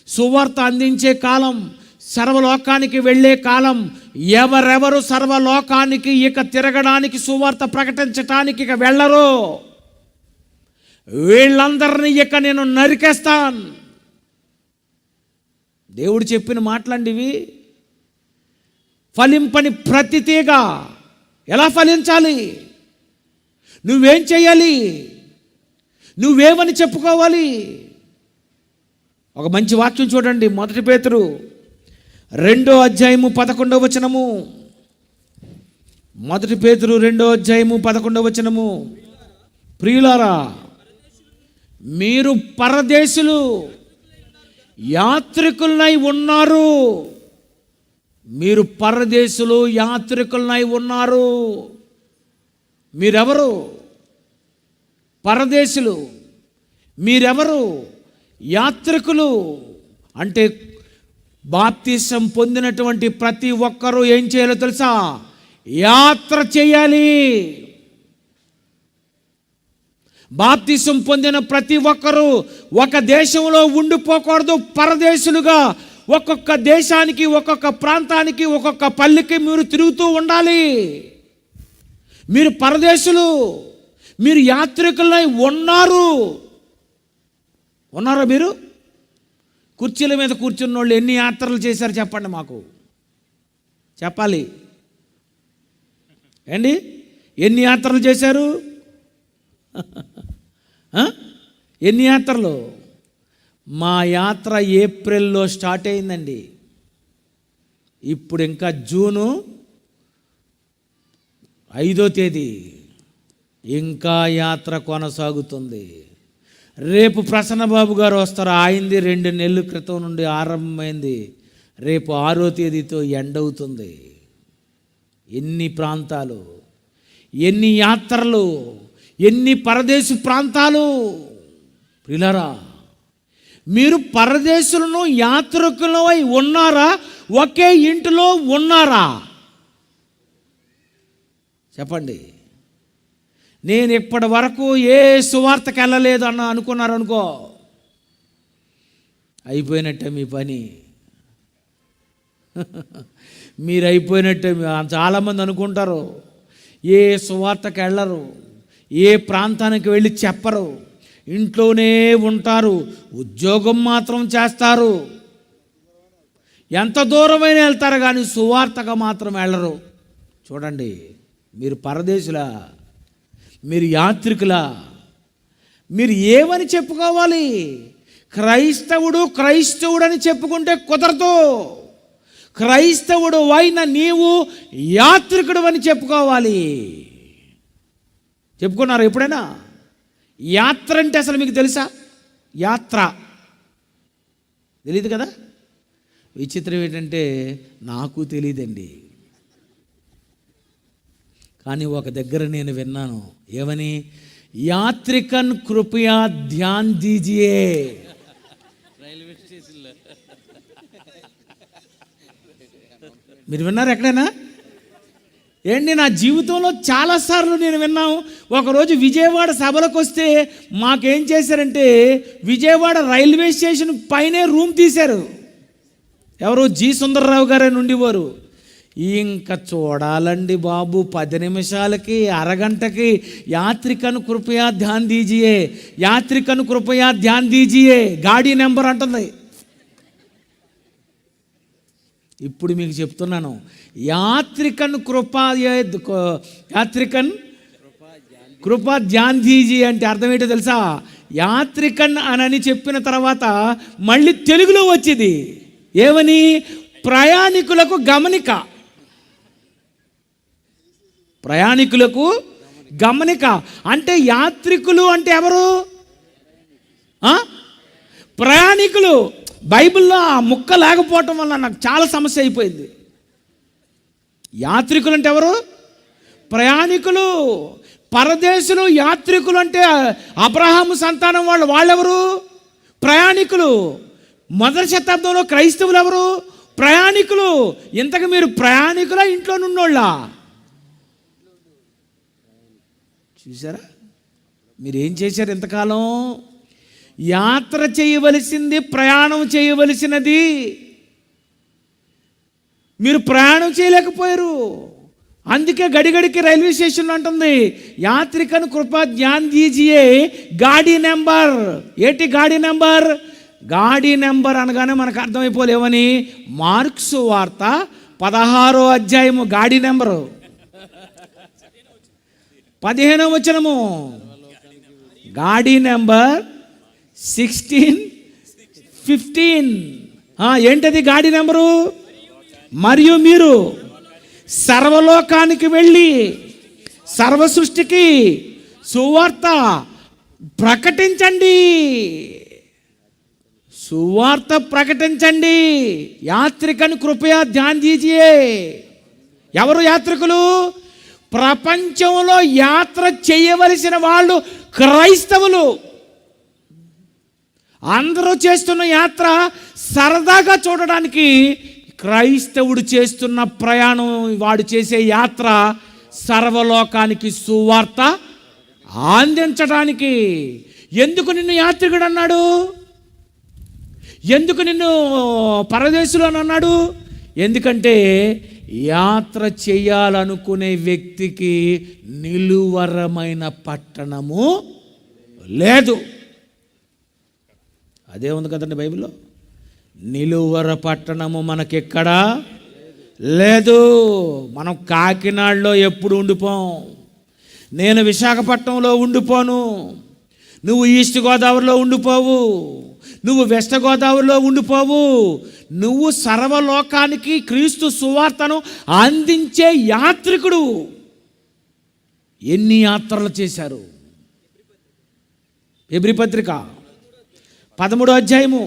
సువార్త అందించే కాలం, సర్వలోకానికి వెళ్ళే కాలం. ఎవరెవరు సర్వలోకానికి ఇక తిరగడానికి, సువార్త ప్రకటించటానికి ఇక వెళ్ళరు, వీళ్ళందరినీ ఇక నేను నరికేస్తాను. దేవుడు చెప్పిన మాటలండివి. ఫలింపని ప్రతి తీగ. ఎలా ఫలించాలి? నువ్వేం చేయాలి? నువ్వేమని చెప్పుకోవాలి? ఒక మంచి వాక్యం చూడండి. మొదటి పేతురు 2వ అధ్యాయము 11వ వచనము. మొదటి పేతురు 2వ అధ్యాయము 11వ వచనము. ప్రియులారా, మీరు పరదేశులు, యాత్రికులనై ఉన్నారు. మీరు పరదేశులు, యాత్రికులనై ఉన్నారు. మీరెవరు? పరదేశులు. మీరెవరు? యాత్రికులు. అంటే బాప్తిసం పొందినటువంటి ప్రతి ఒక్కరూ ఏం చేయాలో తెలుసా? యాత్ర చేయాలి. బాప్తిసం పొందిన ప్రతి ఒక్కరూ ఒక దేశంలో ఉండిపోకూడదు. పరదేశులుగా ఒక్కొక్క దేశానికి, ఒక్కొక్క ప్రాంతానికి, ఒక్కొక్క పల్లెకి మీరు తిరుగుతూ ఉండాలి. మీరు పరదేశులు, మీరు యాత్రికులై ఉన్నారా? మీరు కుర్చీల మీద కూర్చున్న వాళ్ళు ఎన్ని యాత్రలు చేశారు చెప్పండి, మాకు చెప్పాలి. ఏండి, ఎన్ని యాత్రలు చేశారు? ఎన్ని యాత్రలు? మా యాత్ర ఏప్రిల్లో స్టార్ట్ అయిందండి. ఇప్పుడు ఇంకా జూను 5వ తేదీ ఇంకా యాత్ర కొనసాగుతుంది. రేపు ప్రసన్నబాబు గారు వస్తారు. ఆయనది 2 నెలల క్రితం నుండి ఆరంభమైంది. రేపు 6వ తేదీతో ఎండ్ అవుతుంది. ఎన్ని ప్రాంతాలు, ఎన్ని యాత్రలు, ఎన్ని పరదేశు ప్రాంతాలు. ప్రియులారా, మీరు పరదేశులను, యాత్రికులై ఉన్నారా? ఒకే ఇంటిలో ఉన్నారా? చెప్పండి. నేను ఇప్పటి వరకు ఏ సువార్తకి వెళ్ళలేదు అనుకున్నారనుకో, అయిపోయినట్టే మీ పని. మీరు అయిపోయినట్టే. చాలామంది అనుకుంటారు ఏ సువార్తకి వెళ్ళరు, ఏ ప్రాంతానికి వెళ్ళి చెప్పరు, ఇంట్లోనే ఉంటారు, ఉద్యోగం మాత్రం చేస్తారు, ఎంత దూరమైనా వెళ్తారు కానీ సువార్తగా మాత్రం వెళ్ళరు. చూడండి, మీరు పరదేశులా, మీరు యాత్రికులా? మీరు ఏమని చెప్పుకోవాలి? క్రైస్తవుడు అని చెప్పుకుంటే కుదరదు. క్రైస్తవుడు అయిన నీవు యాత్రికుడు అని చెప్పుకోవాలి. చెప్పుకున్నారు ఎప్పుడైనా? యాత్ర అంటే అసలు మీకు తెలుసా? యాత్ర తెలియదు కదా. విచిత్రం ఏంటంటే నాకు తెలియదండి. కానీ ఒక దగ్గర నేను విన్నాను. ఏమని? యాత్రికన్ కృపయా ధ్యాన్ దీజియే. మీరు విన్నారు ఎక్కడైనా? ఏంటి, నా జీవితంలో చాలాసార్లు నేను విన్నాను. ఒకరోజు విజయవాడ సభలకు వస్తే మాకేం చేశారంటే విజయవాడ రైల్వే స్టేషన్ పైనే రూమ్ తీశారు. ఎవరు? జి సుందర్రావు గారే ఉండేవారు. ఇంకా చూడాలండి బాబు, 10 నిమిషాలకి అరగంటకి యాత్రికను కృపయా ధ్యాన్ దీజియే, యాత్రికను కృపయా ధ్యాన్ దీజియే, గాడి నెంబర్ అంటుంది. ఇప్పుడు మీకు చెప్తున్నాను, యాత్రికన్ కృపా ధ్యాన్ దీజియే అంటే అర్థం ఏంటో తెలుసా? యాత్రికన్ అని చెప్పిన తర్వాత మళ్ళీ తెలుగులో వచ్చింది ఏమని? ప్రయాణికులకు గమనిక. ప్రయాణికులకు గమనిక అంటే యాత్రికులు అంటే ఎవరు? ప్రయాణికులు. బైబిల్లో ఆ ముక్క లేకపోవటం వల్ల నాకు చాలా సమస్య అయిపోయింది. యాత్రికులు అంటే ఎవరు? ప్రయాణికులు. పరదేశులు. యాత్రికులు అంటే అబ్రహాము సంతానం వాళ్ళెవరు? ప్రయాణికులు. మొదటి శతాబ్దంలో క్రైస్తవులు ఎవరు? ప్రయాణికులు. ఇంతకు మీరు ప్రయాణికులా ఇంట్లో నుండోళ్ళ? చూసారా మీరేం చేశారు ఇంతకాలం? యాత్ర చేయవలసింది, ప్రయాణం చేయవలసినది మీరు ప్రయాణం చేయలేకపోయారు. అందుకే గడిగడికి రైల్వే స్టేషన్లో అంటుంది యాత్రికను కృపా ధ్యాన్ దీజియే గాడి నెంబర్. ఏంటి గాడి నెంబర్? గాడి నెంబర్ అనగానే మనకు అర్థమైపోలేవని మార్క్స్ వార్త 16వ అధ్యాయము గాడి నెంబరు 15వ వచనము. గాడి నెంబర్ 16:15. ఏంటది గాడి నెంబరు? మరియు మీరు సర్వలోకానికి వెళ్ళి సర్వ సృష్టికి సువార్త ప్రకటించండి. సువార్త ప్రకటించండి. యాత్రికను కృపయా ధ్యాన్ దీజియే. ఎవరు యాత్రికులు? ప్రపంచంలో యాత్ర చేయవలసిన వాళ్ళు క్రైస్తవులు. అందరూ చేస్తున్న యాత్ర సరదాగా చూడడానికి, క్రైస్తవుడు చేస్తున్న ప్రయాణం, వాడు చేసే యాత్ర సర్వలోకానికి సువార్త అందించడానికి. ఎందుకు నిన్ను యాత్రికుడు అన్నాడు? ఎందుకు నిన్ను పరదేశులు అని అన్నాడు? ఎందుకంటే యాత్ర చేయాలనుకునే వ్యక్తికి నిలువరమైన పట్టణము లేదు. అదే ఉంది కదండి బైబిల్లో. నిలువర పట్టణము మనకెక్కడా లేదు. మనం కాకినాడలో ఎప్పుడు ఉండిపోం. నేను విశాఖపట్నంలో ఉండిపోను. నువ్వు ఈస్ట్ గోదావరిలో ఉండిపోవు. నువ్వు వెస్ట్ గోదావరిలో ఉండిపోవు. నువ్వు సర్వలోకానికి క్రీస్తు సువార్తను అందించే యాత్రికుడు. ఎన్ని యాత్రలు చేశారు? హెబ్రీ పత్రిక 13వ అధ్యాయము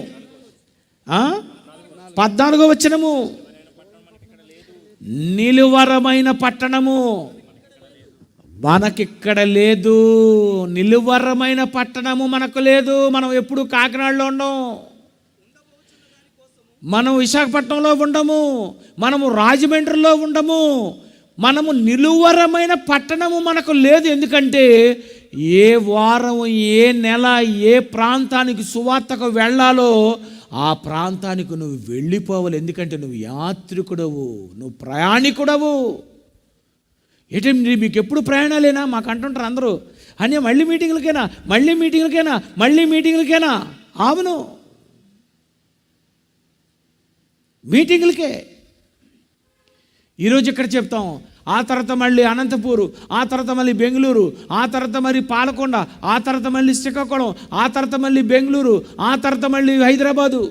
14వ వచనము. నిలువరమైన పట్టణము మనకిక్కడ లేదు. నిలువరమైన పట్టణము మనకు లేదు. మనం ఎప్పుడు కాకినాడలో ఉండం. మనం విశాఖపట్నంలో ఉండము. మనము రాజమండ్రిలో ఉండము. మనము నిలువరమైన పట్టణము మనకు లేదు. ఎందుకంటే ఏ వారం, ఏ నెల, ఏ ప్రాంతానికి సువార్తకు వెళ్ళాలో ఆ ప్రాంతానికి నువ్వు వెళ్ళిపోవాలి. ఎందుకంటే నువ్వు యాత్రికుడవు, నువ్వు ప్రయాణికుడవు. ఏంటండి మీకు ఎప్పుడు ప్రయాణాలేనా? మాకు అంటుంటారు అందరూ. అని మళ్ళీ మీటింగ్లకేనా? అవును, మీటింగ్లకే. ఈరోజు ఇక్కడ చెప్తాం, ఆ తర్వాత మళ్ళీ అనంతపూరు, ఆ తర్వాత మళ్ళీ బెంగళూరు, ఆ తర్వాత మళ్ళీ పాలకొండ, ఆ తర్వాత మళ్ళీ శ్రీకాకుళం, ఆ తర్వాత మళ్ళీ బెంగళూరు, ఆ తర్వాత మళ్ళీ హైదరాబాదు.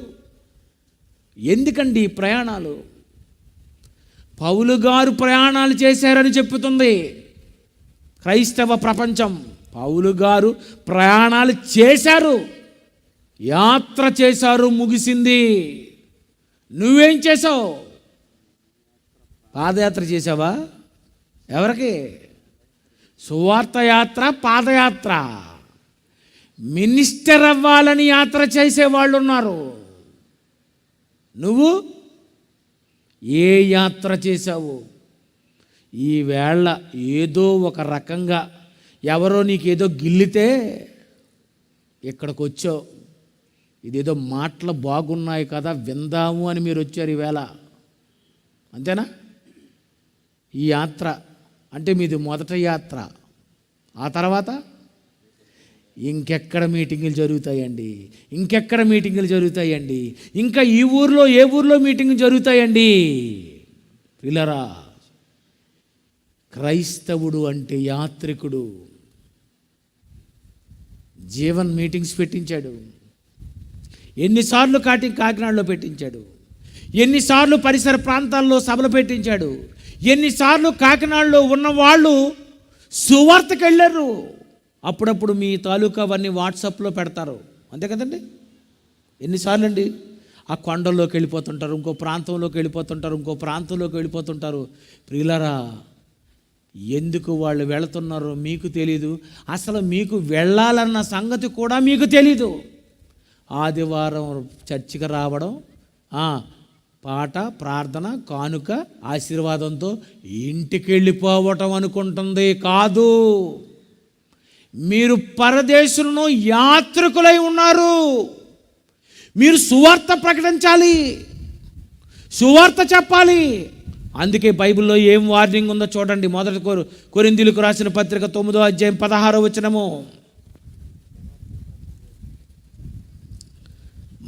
ఎందుకండి ప్రయాణాలు? పౌలు గారు ప్రయాణాలు చేశారని చెప్పుతుంది క్రైస్తవ ప్రపంచం. పౌలు గారు ప్రయాణాలు చేశారు, యాత్ర చేశారు, ముగిసింది. నువ్వేం చేసావు? పాదయాత్ర చేసావా? ఎవరికి? సువార్త యాత్ర, పాదయాత్ర. మినిస్టర్ అవ్వాలని యాత్ర చేసేవాళ్ళు ఉన్నారు. నువ్వు ఏ యాత్ర చేశావు? ఈవేళ ఏదో ఒక రకంగా ఎవరో నీకేదో గిల్లితే ఇక్కడికి వచ్చావు. ఇదేదో మాటలు బాగున్నాయి కదా, విందాము అని మీరు వచ్చారు ఈవేళ. అంతేనా? ఈ యాత్ర అంటే మీది మొదటి యాత్ర. ఆ తర్వాత ఇంకెక్కడ మీటింగులు జరుగుతాయండి, ఇంకెక్కడ మీటింగులు జరుగుతాయండి, ఇంకా ఈ ఊర్లో ఏ ఊర్లో మీటింగులు జరుగుతాయండి. పిల్లరా, క్రైస్తవుడు అంటే యాత్రికుడు. జీవన్ మీటింగ్స్ పెట్టించాడు, ఎన్నిసార్లు కాకినాడలో పెట్టించాడు, ఎన్నిసార్లు పరిసర ప్రాంతాల్లో సభలు పెట్టించాడు, ఎన్నిసార్లు కాకినాడలో ఉన్నవాళ్ళు సువార్తకు వెళ్ళారు. అప్పుడప్పుడు మీ తాలూకా అవన్నీ వాట్సాప్లో పెడతారు, అంతే కదండి. ఎన్నిసార్లు అండి ఆ కొండల్లోకి వెళ్ళిపోతుంటారు, ఇంకో ప్రాంతంలోకి వెళ్ళిపోతుంటారు, ఇంకో ప్రాంతంలోకి వెళ్ళిపోతుంటారు. ప్రియులారా, ఎందుకు వాళ్ళు వెళుతున్నారో మీకు తెలీదు, అసలు మీకు వెళ్ళాలన్న సంగతి కూడా మీకు తెలీదు. ఆదివారం చర్చికి రావడం, పాట, ప్రార్థన, కానుక, ఆశీర్వాదంతో ఇంటికి వెళ్ళిపోవటం అనుకుంటుంది. కాదు, మీరు పరదేశులను యాత్రికులై ఉన్నారు. మీరు సువార్త ప్రకటించాలి, సువార్త చెప్పాలి. అందుకే బైబిల్లో ఏం వార్నింగ్ ఉందో చూడండి. మొదటి కొరింథీయులకు రాసిన పత్రిక 9వ అధ్యాయం 16వ వచనము.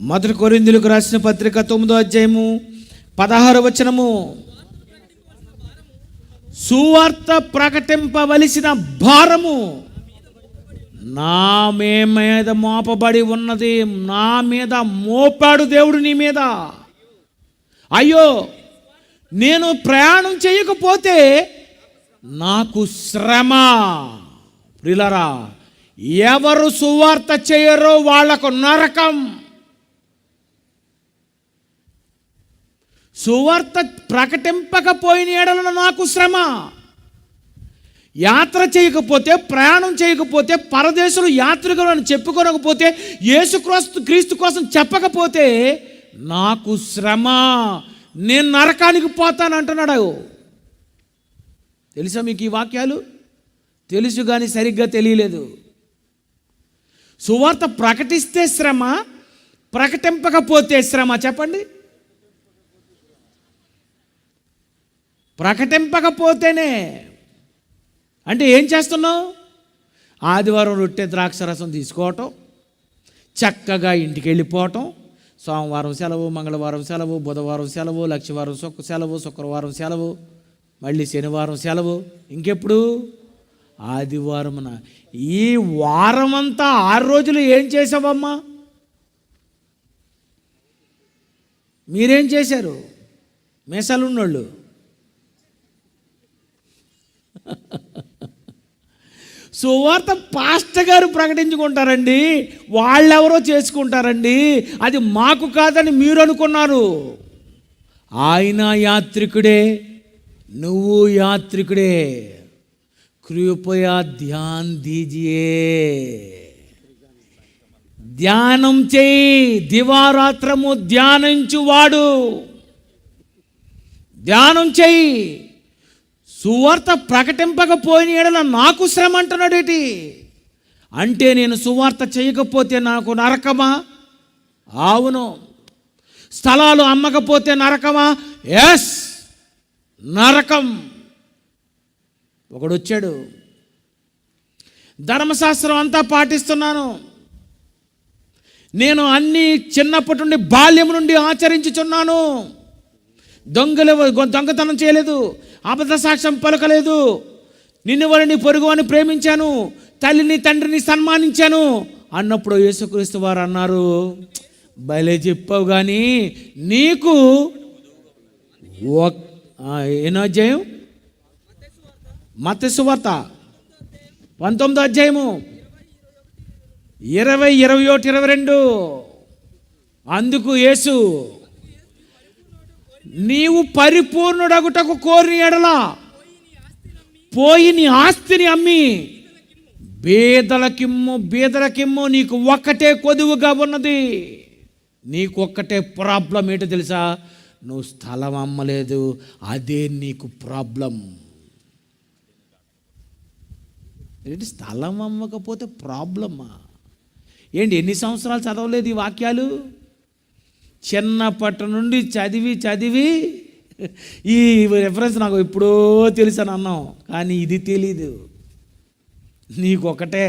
మొదటి కొరింథీయులకు రాసిన పత్రిక 9వ అధ్యాయము 16వ వచనము. సువార్త ప్రకటింపవలసిన భారము నా మీద మోపబడి ఉన్నది. నా మీద మోపాడు దేవుడు నీ మీద. అయ్యో, నేను ప్రయాణం చేయకపోతే నాకు శ్రమ. ప్రియులారా, ఎవరు సువార్త చేయరో వాళ్లకు నరకం. సువార్త ప్రకటింపకపోయిన ఎడల నాకు శ్రమ. యాత్ర చేయకపోతే, ప్రయాణం చేయకపోతే, పరదేశులు యాత్రికులు అని చెప్పుకోనకపోతే, క్రీస్తు కోసం చెప్పకపోతే నాకు శ్రమ, నేను నరకానికి పోతాను అంటున్నాడు. తెలుసా మీకు ఈ వాక్యాలు? తెలుసు కానీ సరిగ్గా తెలియలేదు. సువార్త ప్రకటిస్తే శ్రమ, ప్రకటింపకపోతే శ్రమ. చెప్పండి. ప్రకటింపకపోతేనే అంటే ఏం చేస్తున్నావు? ఆదివారం రొట్టె ద్రాక్ష రసం తీసుకోవటం, చక్కగా ఇంటికి వెళ్ళిపోవటం, సోమవారం సెలవు, మంగళవారం సెలవు, బుధవారం సెలవు, లక్షవారం సెలవు, శుక్రవారం సెలవు, మళ్ళీ శనివారం సెలవు. ఇంకెప్పుడు? ఆదివారమున. ఈ వారం అంతా 6 రోజులు ఏం చేసావమ్మా? మీరేం చేశారు? మీసాలున్నోళ్ళు సువార్త పాస్టర్ గారు ప్రకటించుకుంటారండి, వాళ్ళెవరో చేసుకుంటారండి, అది మాకు కాదని మీరు అనుకున్నారు. ఆయన యాత్రికుడే, నువ్వు యాత్రికుడే. కృపయా ధ్యాన్ దీజియే. ధ్యానం చేయి, దివారాత్రము ధ్యానించువాడు. ధ్యానం చేయి. సువార్త ప్రకటింపకపోయిన ఎడల నాకు శ్రమ అంటున్నాడేటి? అంటే నేను సువార్త చేయకపోతే నాకు నరకమా? అవును. స్థలాలు అమ్మకపోతే నరకమా? ఎస్, నరకం. ఒకడు వచ్చాడు, ధర్మశాస్త్రం అంతా పాటిస్తున్నాను, నేను అన్నీ చిన్నప్పటి నుండి బాల్యం నుండి ఆచరించుచున్నాను, దొంగతనం చేయలేదు, అబద్ధ సాక్ష్యం పలకలేదు, నిన్ను వారిని పొరుగువాని ప్రేమించాను, తల్లిని తండ్రిని సన్మానించాను అన్నప్పుడు యేసుక్రీస్తు వారు అన్నారు, భలే చెప్పావు కానీ నీకు ఎన్నో అధ్యాయం? మత్తయి సువార్త 19వ అధ్యాయము 20, 21, 22. అందుకు యేసు, నీవు పరిపూర్ణుడగుటకు కోరిన ఎడల పోయి నీ ఆస్తిని అమ్మి బీదలకిమ్ము. నీకు ఒక్కటే కొదువుగా ఉన్నది. నీకు ఒక్కటే ప్రాబ్లం ఏంటో తెలుసా? నువ్వు స్థలం అమ్మలేదు, అదే నీకు ప్రాబ్లం. ఏంటి స్థలం అమ్మకపోతే ప్రాబ్లమ్మా? ఏంటి ఎన్ని సంవత్సరాలు చదవలేదు ఈ వాక్యాలు? చిన్నప్పటి నుండి చదివి ఈ రెఫరెన్స్ నాకు ఎప్పుడో తెలుసు అని అన్నాం, కానీ ఇది తెలీదు. నీకొకటే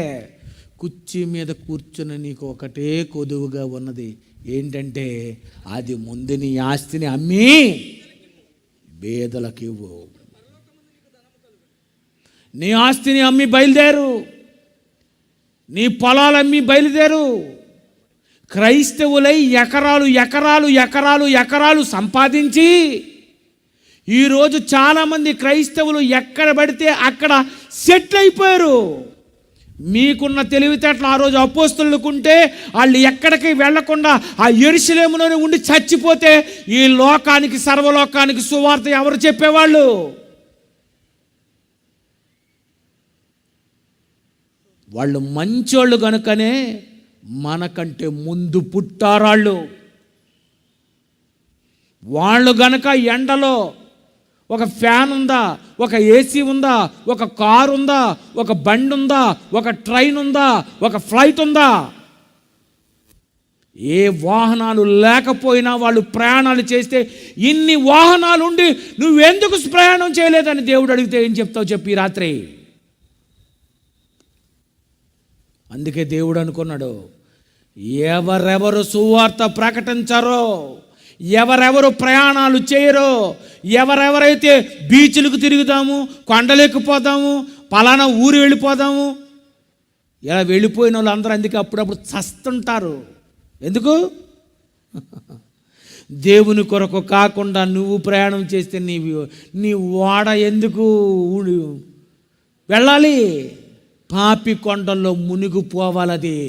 కుర్చీ మీద కూర్చుని నీకు ఒకటే కొదువుగా ఉన్నది. ఏంటంటే అది ముందు నీ ఆస్తిని అమ్మి బేదలకు ఇవ్వు. నీ ఆస్తిని అమ్మి బయలుదేరు, నీ పొలాలు అమ్మి బయలుదేరు. క్రైస్తవులై ఎకరాలు సంపాదించి ఈరోజు చాలామంది క్రైస్తవులు ఎక్కడ పడితే అక్కడ సెటిల్ అయిపోయారు. మీకున్న తెలివితేటలు ఆ రోజు అపోస్తలుకుంటే వాళ్ళు ఎక్కడికి వెళ్లకుండా ఆ యెరూషలేములోనే ఉండి చచ్చిపోతే ఈ లోకానికి, సర్వలోకానికి సువార్త ఎవరు చెప్పేవాళ్ళు? వాళ్ళు మంచోళ్ళు కనుకనే మనకంటే ముందు పుట్టారాళ్ళు. వాళ్ళు గనక ఎండలో ఒక ఫ్యాన్ ఉందా, ఒక ఏసీ ఉందా, ఒక కారు ఉందా, ఒక బండి ఉందా, ఒక ట్రైన్ ఉందా, ఒక ఫ్లైట్ ఉందా, ఏ వాహనాలు లేకపోయినా వాళ్ళు ప్రయాణాలు చేస్తే, ఇన్ని వాహనాలు ఉండి నువ్వెందుకు ప్రయాణం చేయలేదని దేవుడు అడిగితే ఏం చెప్తావు చెప్పి ఈ రాత్రి? అందుకే దేవుడు అనుకున్నాడు, ఎవరెవరు సువార్త ప్రకటించారో, ఎవరెవరు ప్రయాణాలు చేయరో, ఎవరెవరైతే బీచ్లకు తిరుగుదాము, కొండలెక్కిపోదాము, పలానా ఊరు వెళ్ళిపోదాము, ఇలా వెళ్ళిపోయిన వాళ్ళు అందరూ అందుకే అప్పుడప్పుడు చస్తుంటారు. ఎందుకు? దేవుని కొరకు కాకుండా నువ్వు ప్రయాణం చేస్తే నీ ఓడ ఎందుకు వెళ్ళాలి? పాపి కొండల్లో మునిగిపోవాలది.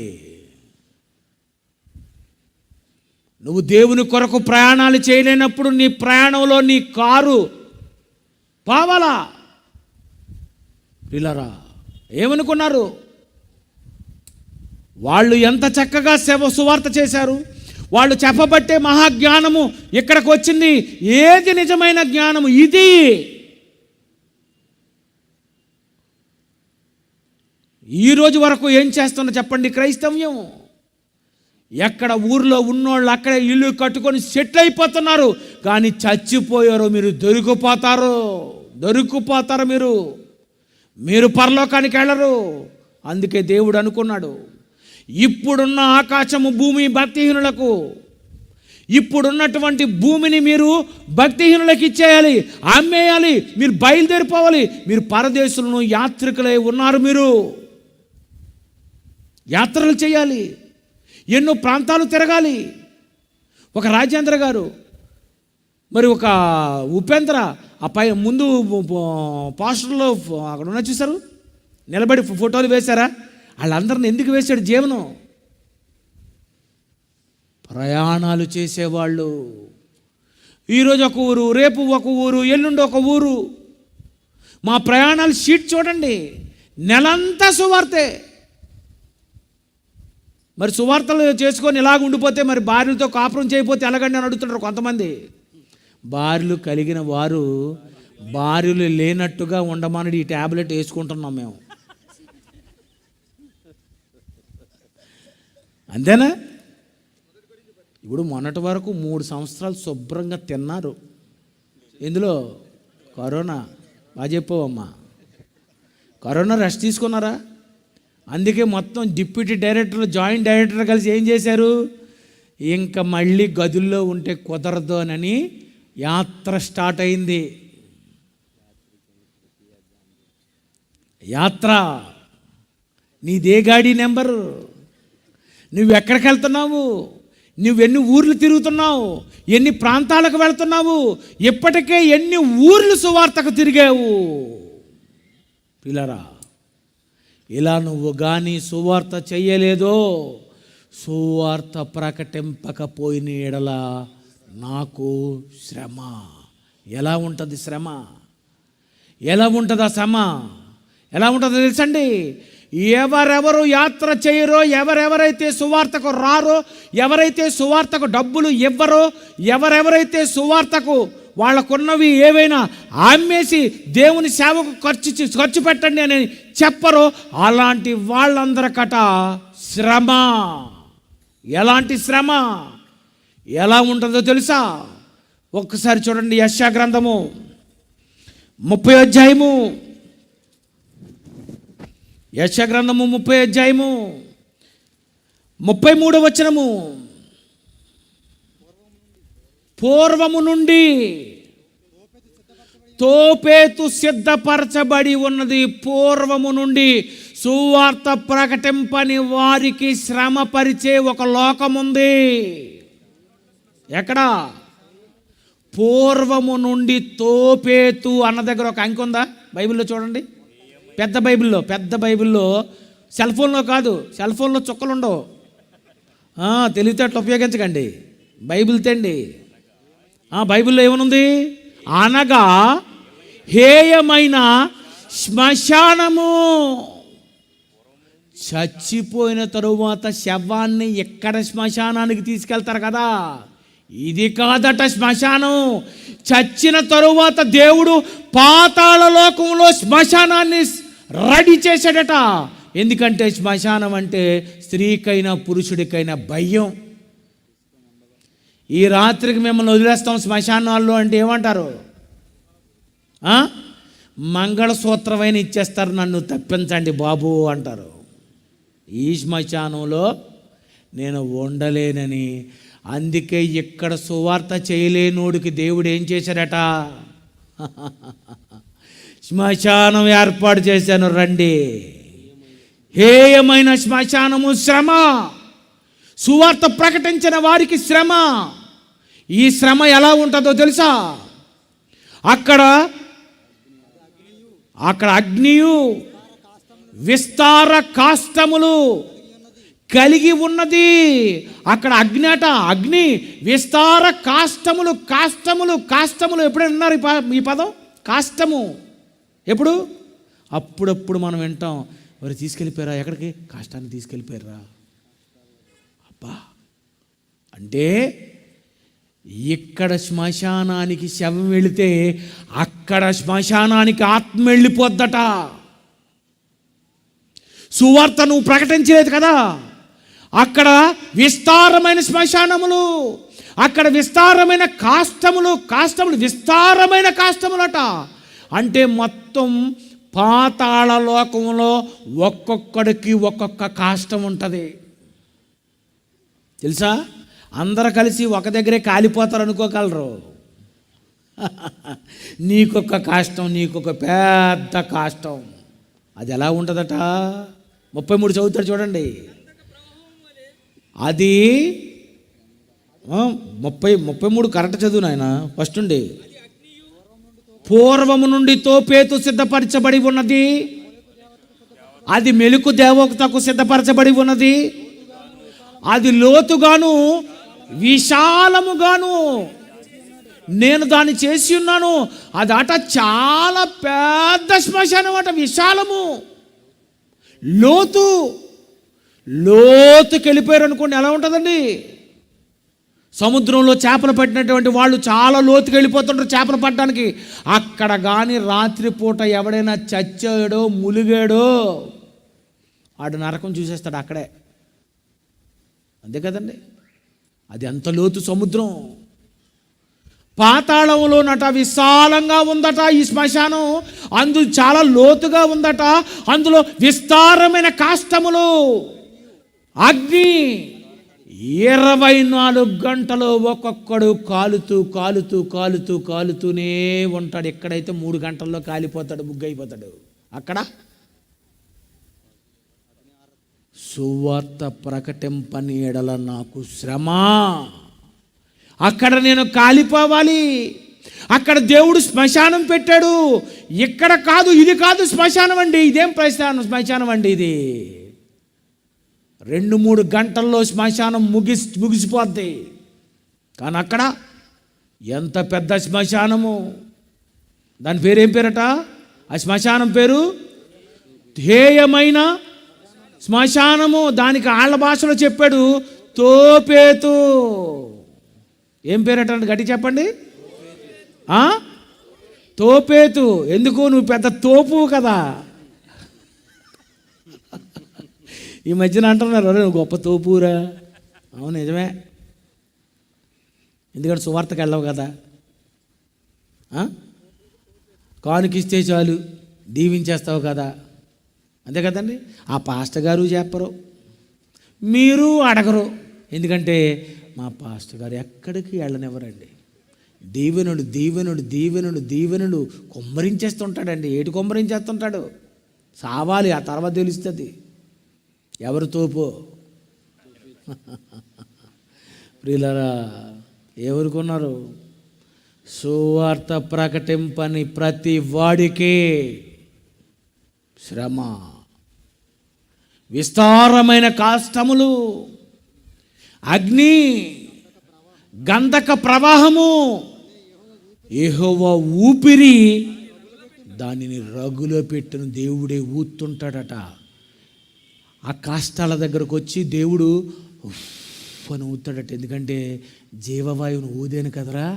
నువ్వు దేవుని కొరకు ప్రయాణాలు చేయలేనప్పుడు నీ ప్రయాణంలో నీ కారు పావాలా? పిల్లరా, ఏమనుకున్నారు? వాళ్ళు ఎంత చక్కగా సువార్త చేశారు. వాళ్ళు చెప్పబట్టే మహాజ్ఞానము ఇక్కడికి వచ్చింది. ఏది నిజమైన జ్ఞానము? ఇది. ఈరోజు వరకు ఏం చేస్తున్నా చెప్పండి క్రైస్తవ్యం? ఎక్కడ ఊర్లో ఉన్నోళ్ళు అక్కడే ఇల్లు కట్టుకొని సెటిల్ అయిపోతున్నారు, కానీ చచ్చిపోయారు మీరు, దొరికిపోతారు మీరు పరలోకానికి వెళ్ళరు. అందుకే దేవుడు అనుకున్నాడు, ఇప్పుడున్న ఆకాశము భూమి భక్తిహీనులకు, ఇప్పుడున్నటువంటి భూమిని మీరు భక్తిహీనులకు ఇచ్చేయాలి, అమ్మేయాలి, మీరు బయలుదేరిపోవాలి. మీరు పరదేశులను యాత్రికులై ఉన్నారు, మీరు యాత్రలు చేయాలి, ఎన్నో ప్రాంతాలు తిరగాలి. ఒక రాజేంద్ర గారు, మరి ఒక ఉపేంద్ర, ఆ పై ముందు పోస్టర్లో అక్కడ ఉన్న చూసారు, నిలబడి ఫోటోలు వేశారా? వాళ్ళందరిని ఎందుకు వేశాడు? జీవనం, ప్రయాణాలు చేసేవాళ్ళు. ఈరోజు ఒక ఊరు, రేపు ఒక ఊరు, ఎల్లుండి ఒక ఊరు. మా ప్రయాణాల షీట్ చూడండి, నెలంతా సువార్తే. మరి సువార్తలు చేసుకొని ఇలాగ ఉండిపోతే మరి భార్యలతో కాపురం చేయకపోతే ఎలాగండి అని అడుగుతుంటారు కొంతమంది. భార్యలు కలిగిన వారు భార్యలు లేనట్టుగా ఉండమని ఈ ట్యాబ్లెట్ వేసుకుంటున్నాం మేము. అంతేనా? ఇప్పుడు మొన్నటి వరకు 3 సంవత్సరాలు శుభ్రంగా తిన్నారు. ఎందులో? కరోనా. బాగా చెప్పావమ్మా. కరోనా రెస్ట్ తీసుకున్నారా? అందుకే మొత్తం డిప్యూటీ డైరెక్టర్లు, జాయింట్ డైరెక్టర్ కలిసి ఏం చేశారు? ఇంకా మళ్ళీ గదుల్లో ఉంటే కుదరదు అని యాత్ర స్టార్ట్ అయింది. యాత్ర. నీదే గాడి నెంబరు, నువ్వెక్కడికి వెళ్తున్నావు, నువ్వెన్ని ఊర్లు తిరుగుతున్నావు, ఎన్ని ప్రాంతాలకు వెళ్తున్నావు, ఇప్పటికే ఎన్ని ఊర్లు సువార్తకు తిరిగావు. పిల్లరా, ఇలా నువ్వు కానీ సువార్త చెయ్యలేదో, సువార్త ప్రకటింపకపోయిన ఎడల నాకు శ్రమ. ఎలా ఉంటుంది శ్రమ? ఎలా ఉంటుందా శ్రమ? ఎలా ఉంటుందో తెలుసండి? ఎవరెవరు యాత్ర చేయరో, ఎవరెవరైతే సువార్తకు రారో, ఎవరైతే సువార్తకు డబ్బులు ఇవ్వరో, ఎవరెవరైతే వాళ్ళకున్నవి ఏవైనా అమ్మేసి దేవుని సేవకు ఖర్చు పెట్టండి అని చెప్పరో, అలాంటి వాళ్ళందరికట శ్రమ. ఎలాంటి శ్రమ? ఎలా ఉంటుందో తెలుసా? ఒక్కసారి చూడండి, యెషయా గ్రంథము 30వ అధ్యాయము, యెషయా గ్రంథము 30వ అధ్యాయము 33వ వచనము. పూర్వము నుండి తోపేతు సిద్ధపరచబడి ఉన్నది. పూర్వము నుండి సువార్త ప్రకటింపని వారికి శ్రమ పరిచే ఒక లోకముంది. ఎక్కడ? పూర్వము నుండి తోపేతు అన్న దగ్గర ఒక అంకె ఉందా? బైబిల్లో చూడండి, పెద్ద బైబిల్లో సెల్ ఫోన్లో కాదు, సెల్ ఫోన్లో చుక్కలు ఉండవు. తెలివితేటలు ఉపయోగించకండి, బైబిల్ తండి. బైబిల్లో ఏమనుంది? అనగా హేయమైన శ్మశానము. చచ్చిపోయిన తరువాత శవాన్ని ఎక్కడ శ్మశానానికి తీసుకెళ్తారు కదా, ఇది కాదట శ్మశానం. చచ్చిన తరువాత దేవుడు పాతాళ లోకంలో శ్మశానాన్ని రెడీ చేశాడట. ఎందుకంటే శ్మశానం అంటే స్త్రీకైనా పురుషుడికైనా భయం. ఈ రాత్రికి మిమ్మల్ని వదిలేస్తాం శ్మశానాల్లో అంటే ఏమంటారు? మంగళసూత్రమైన ఇచ్చేస్తారు, నన్ను తప్పించండి బాబు అంటారు. ఈ శ్మశానంలో నేను ఉండలేనని, అందుకే ఇక్కడ సువార్త చేయలేనోడికి దేవుడు ఏం చేశాడట? శ్మశానం ఏర్పాటు చేశాను, రండి. హేయమైన శ్మశానము శ్రమ. సువార్త ప్రకటించిన వారికి శ్రమ. ఈ శ్రమ ఎలా ఉంటుందో తెలుసా? అక్కడ అగ్నియు విస్తార కాష్టములు కలిగి ఉన్నది. అక్కడ అగ్ని విస్తార కాష్టములు. కాష్టములు ఎప్పుడైనా విన్నారు ఈ పదం? కాష్టము ఎప్పుడు? అప్పుడప్పుడు మనం వింటాం, మరి తీసుకెళ్ళిపోయారా? ఎక్కడికి? కాష్టాన్ని తీసుకెళ్ళిపోయారా? అబ్బా, అంటే ఇక్కడ శ్మశానానికి శవం వెళితే అక్కడ శ్మశానానికి ఆత్మ వెళ్ళిపోద్దట. సువార్త నువ్వు ప్రకటించలేదు కదా, అక్కడ విస్తారమైన శ్మశానములు, అక్కడ విస్తారమైన కాష్టములు విస్తారమైన కాష్టములట. అంటే మొత్తం పాతాళ లోకంలో ఒక్కొక్కడికి ఒక్కొక్క కాష్టం ఉంటుంది. తెలుసా? అందరూ కలిసి ఒక దగ్గరే కాలిపోతారు అనుకోగలరు. నీకొక కాష్టం, నీకొక పెద్ద కాష్టం. అది ఎలా ఉంటుందట? 33 చదువుతాడు చూడండి. అది 33 కరెక్ట్ చదువు నాయన. ఫస్ట్ ఉండి, పూర్వము నుండి తోపేతు సిద్ధపరచబడి ఉన్నది. అది మెలుకు దేవతకు సిద్ధపరచబడి ఉన్నది. అది లోతుగాను విశాలముగాను నేను దాన్ని చేసి ఉన్నాను. అది అట చాలా పెద్ద శ్మశానం అట. విశాలము, లోతుకి వెళ్ళిపోయారు అనుకోండి, ఎలా ఉంటుందండి? సముద్రంలో చేపలు పట్టినటువంటి వాళ్ళు చాలా లోతుకి వెళ్ళిపోతుంటారు చేపలు పట్టడానికి. అక్కడ కానీ రాత్రిపూట ఎవడైనా చచ్చాడో ములిగాడో ఆడు నరకం చూసేస్తాడు అక్కడే. అంతే కదండి? అది ఎంత లోతు సముద్రం. పాతాళంలో నట విశాలంగా ఉందట ఈ శ్మశానం. అందులో చాలా లోతుగా ఉందట. అందులో విస్తారమైన కాష్టములు, అగ్ని. 24 గంటలు ఒక్కొక్కడు కాలుతూనే ఉంటాడు. ఎక్కడైతే 3 గంటల్లో కాలిపోతాడు, బుగ్గైపోతాడు. అక్కడ సువార్త ప్రకటింపని ఎడల నాకు శ్రమ. అక్కడ నేను కాలిపోవాలి. అక్కడ దేవుడు శ్మశానం పెట్టాడు. ఇక్కడ కాదు, ఇది కాదు శ్మశానం అండి. ఇదేం శ్మశానం అండి? ఇది 2-3 గంటల్లో శ్మశానం ముగిసిపోద్ది. కానీ అక్కడ ఎంత పెద్ద శ్మశానము. దాని పేరేం పేరట? ఆ శ్మశానం పేరు ధ్యేయమైన శ్మశానము. దానికి ఆళ్ళ భాషలో చెప్పాడు తోపేతు. ఏం పేరట గట్టి చెప్పండి. తోపేతు. ఎందుకు? నువ్వు పెద్ద తోపు కదా. ఈ మధ్యన అంటున్నారు నువ్వు గొప్ప తోపురా. అవును, నిజమే. ఎందుకంటే సువార్తకు వెళ్ళవు కదా. కానుకిస్తే చాలు దీవించేస్తావు కదా, అంతే కదండి. ఆ పాస్టర్ గారు చెప్పరు, మీరు అడగరు. ఎందుకంటే మా పాస్టర్ గారు ఎక్కడికి వెళ్ళనివ్వరండి. దీవెనుడు దీవెనుడు దీవెనుడు దీవెనుడు కొమ్మరించేస్తుంటాడండి. ఏటి కొమ్మరించేస్తుంటాడు? సావాలి, ఆ తర్వాత తెలుస్తుంది ఎవరు తోపో. ప్రియులారా, ఎవరుకున్నారు? సువార్త ప్రకటింపని ప్రతి వాడికి శ్రమ, విస్తారమైన కష్టములు, అగ్ని, గంధక ప్రవాహము, యెహోవా ఊపిరి దానిని రగులో పెట్టిన దేవుడే ఊతుంటాడట. ఆ కష్టాల దగ్గరకు వచ్చి దేవుడు అని ఊతాడట. ఎందుకంటే జీవవాయువును ఊదాను కదరా,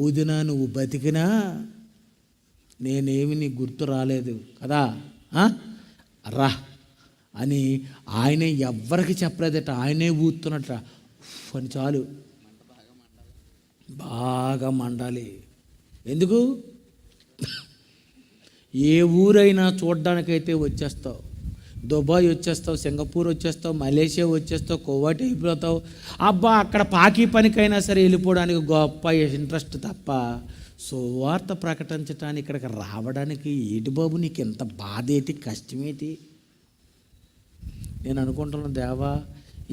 ఊదినా నువ్వు బతికినా నేనేమి నీ గుర్తు రాలేదు కదా, రా అని ఆయనే ఎవ్వరికి చెప్పలేదట. ఆయనే ఊతున్నట్ట అని చాలు బాగా మండాలి. ఎందుకు? ఏ ఊరైనా చూడ్డానికైతే వచ్చేస్తావు. దుబాయ్ వచ్చేస్తావు, సింగపూర్ వచ్చేస్తావు, మలేషియా వచ్చేస్తావు, కువైట్ అయిపోతావు. అబ్బా, అక్కడ పాకీ పనికైనా సరే వెళ్ళిపోవడానికి గొప్ప ఇంట్రెస్ట్ తప్ప సువార్త ప్రకటించడానికి ఇక్కడికి రావడానికి ఏటి బాబు నీకు ఎంత బాధ ఏంటి, కష్టమేంటి? నేను అనుకుంటున్నాను, దేవా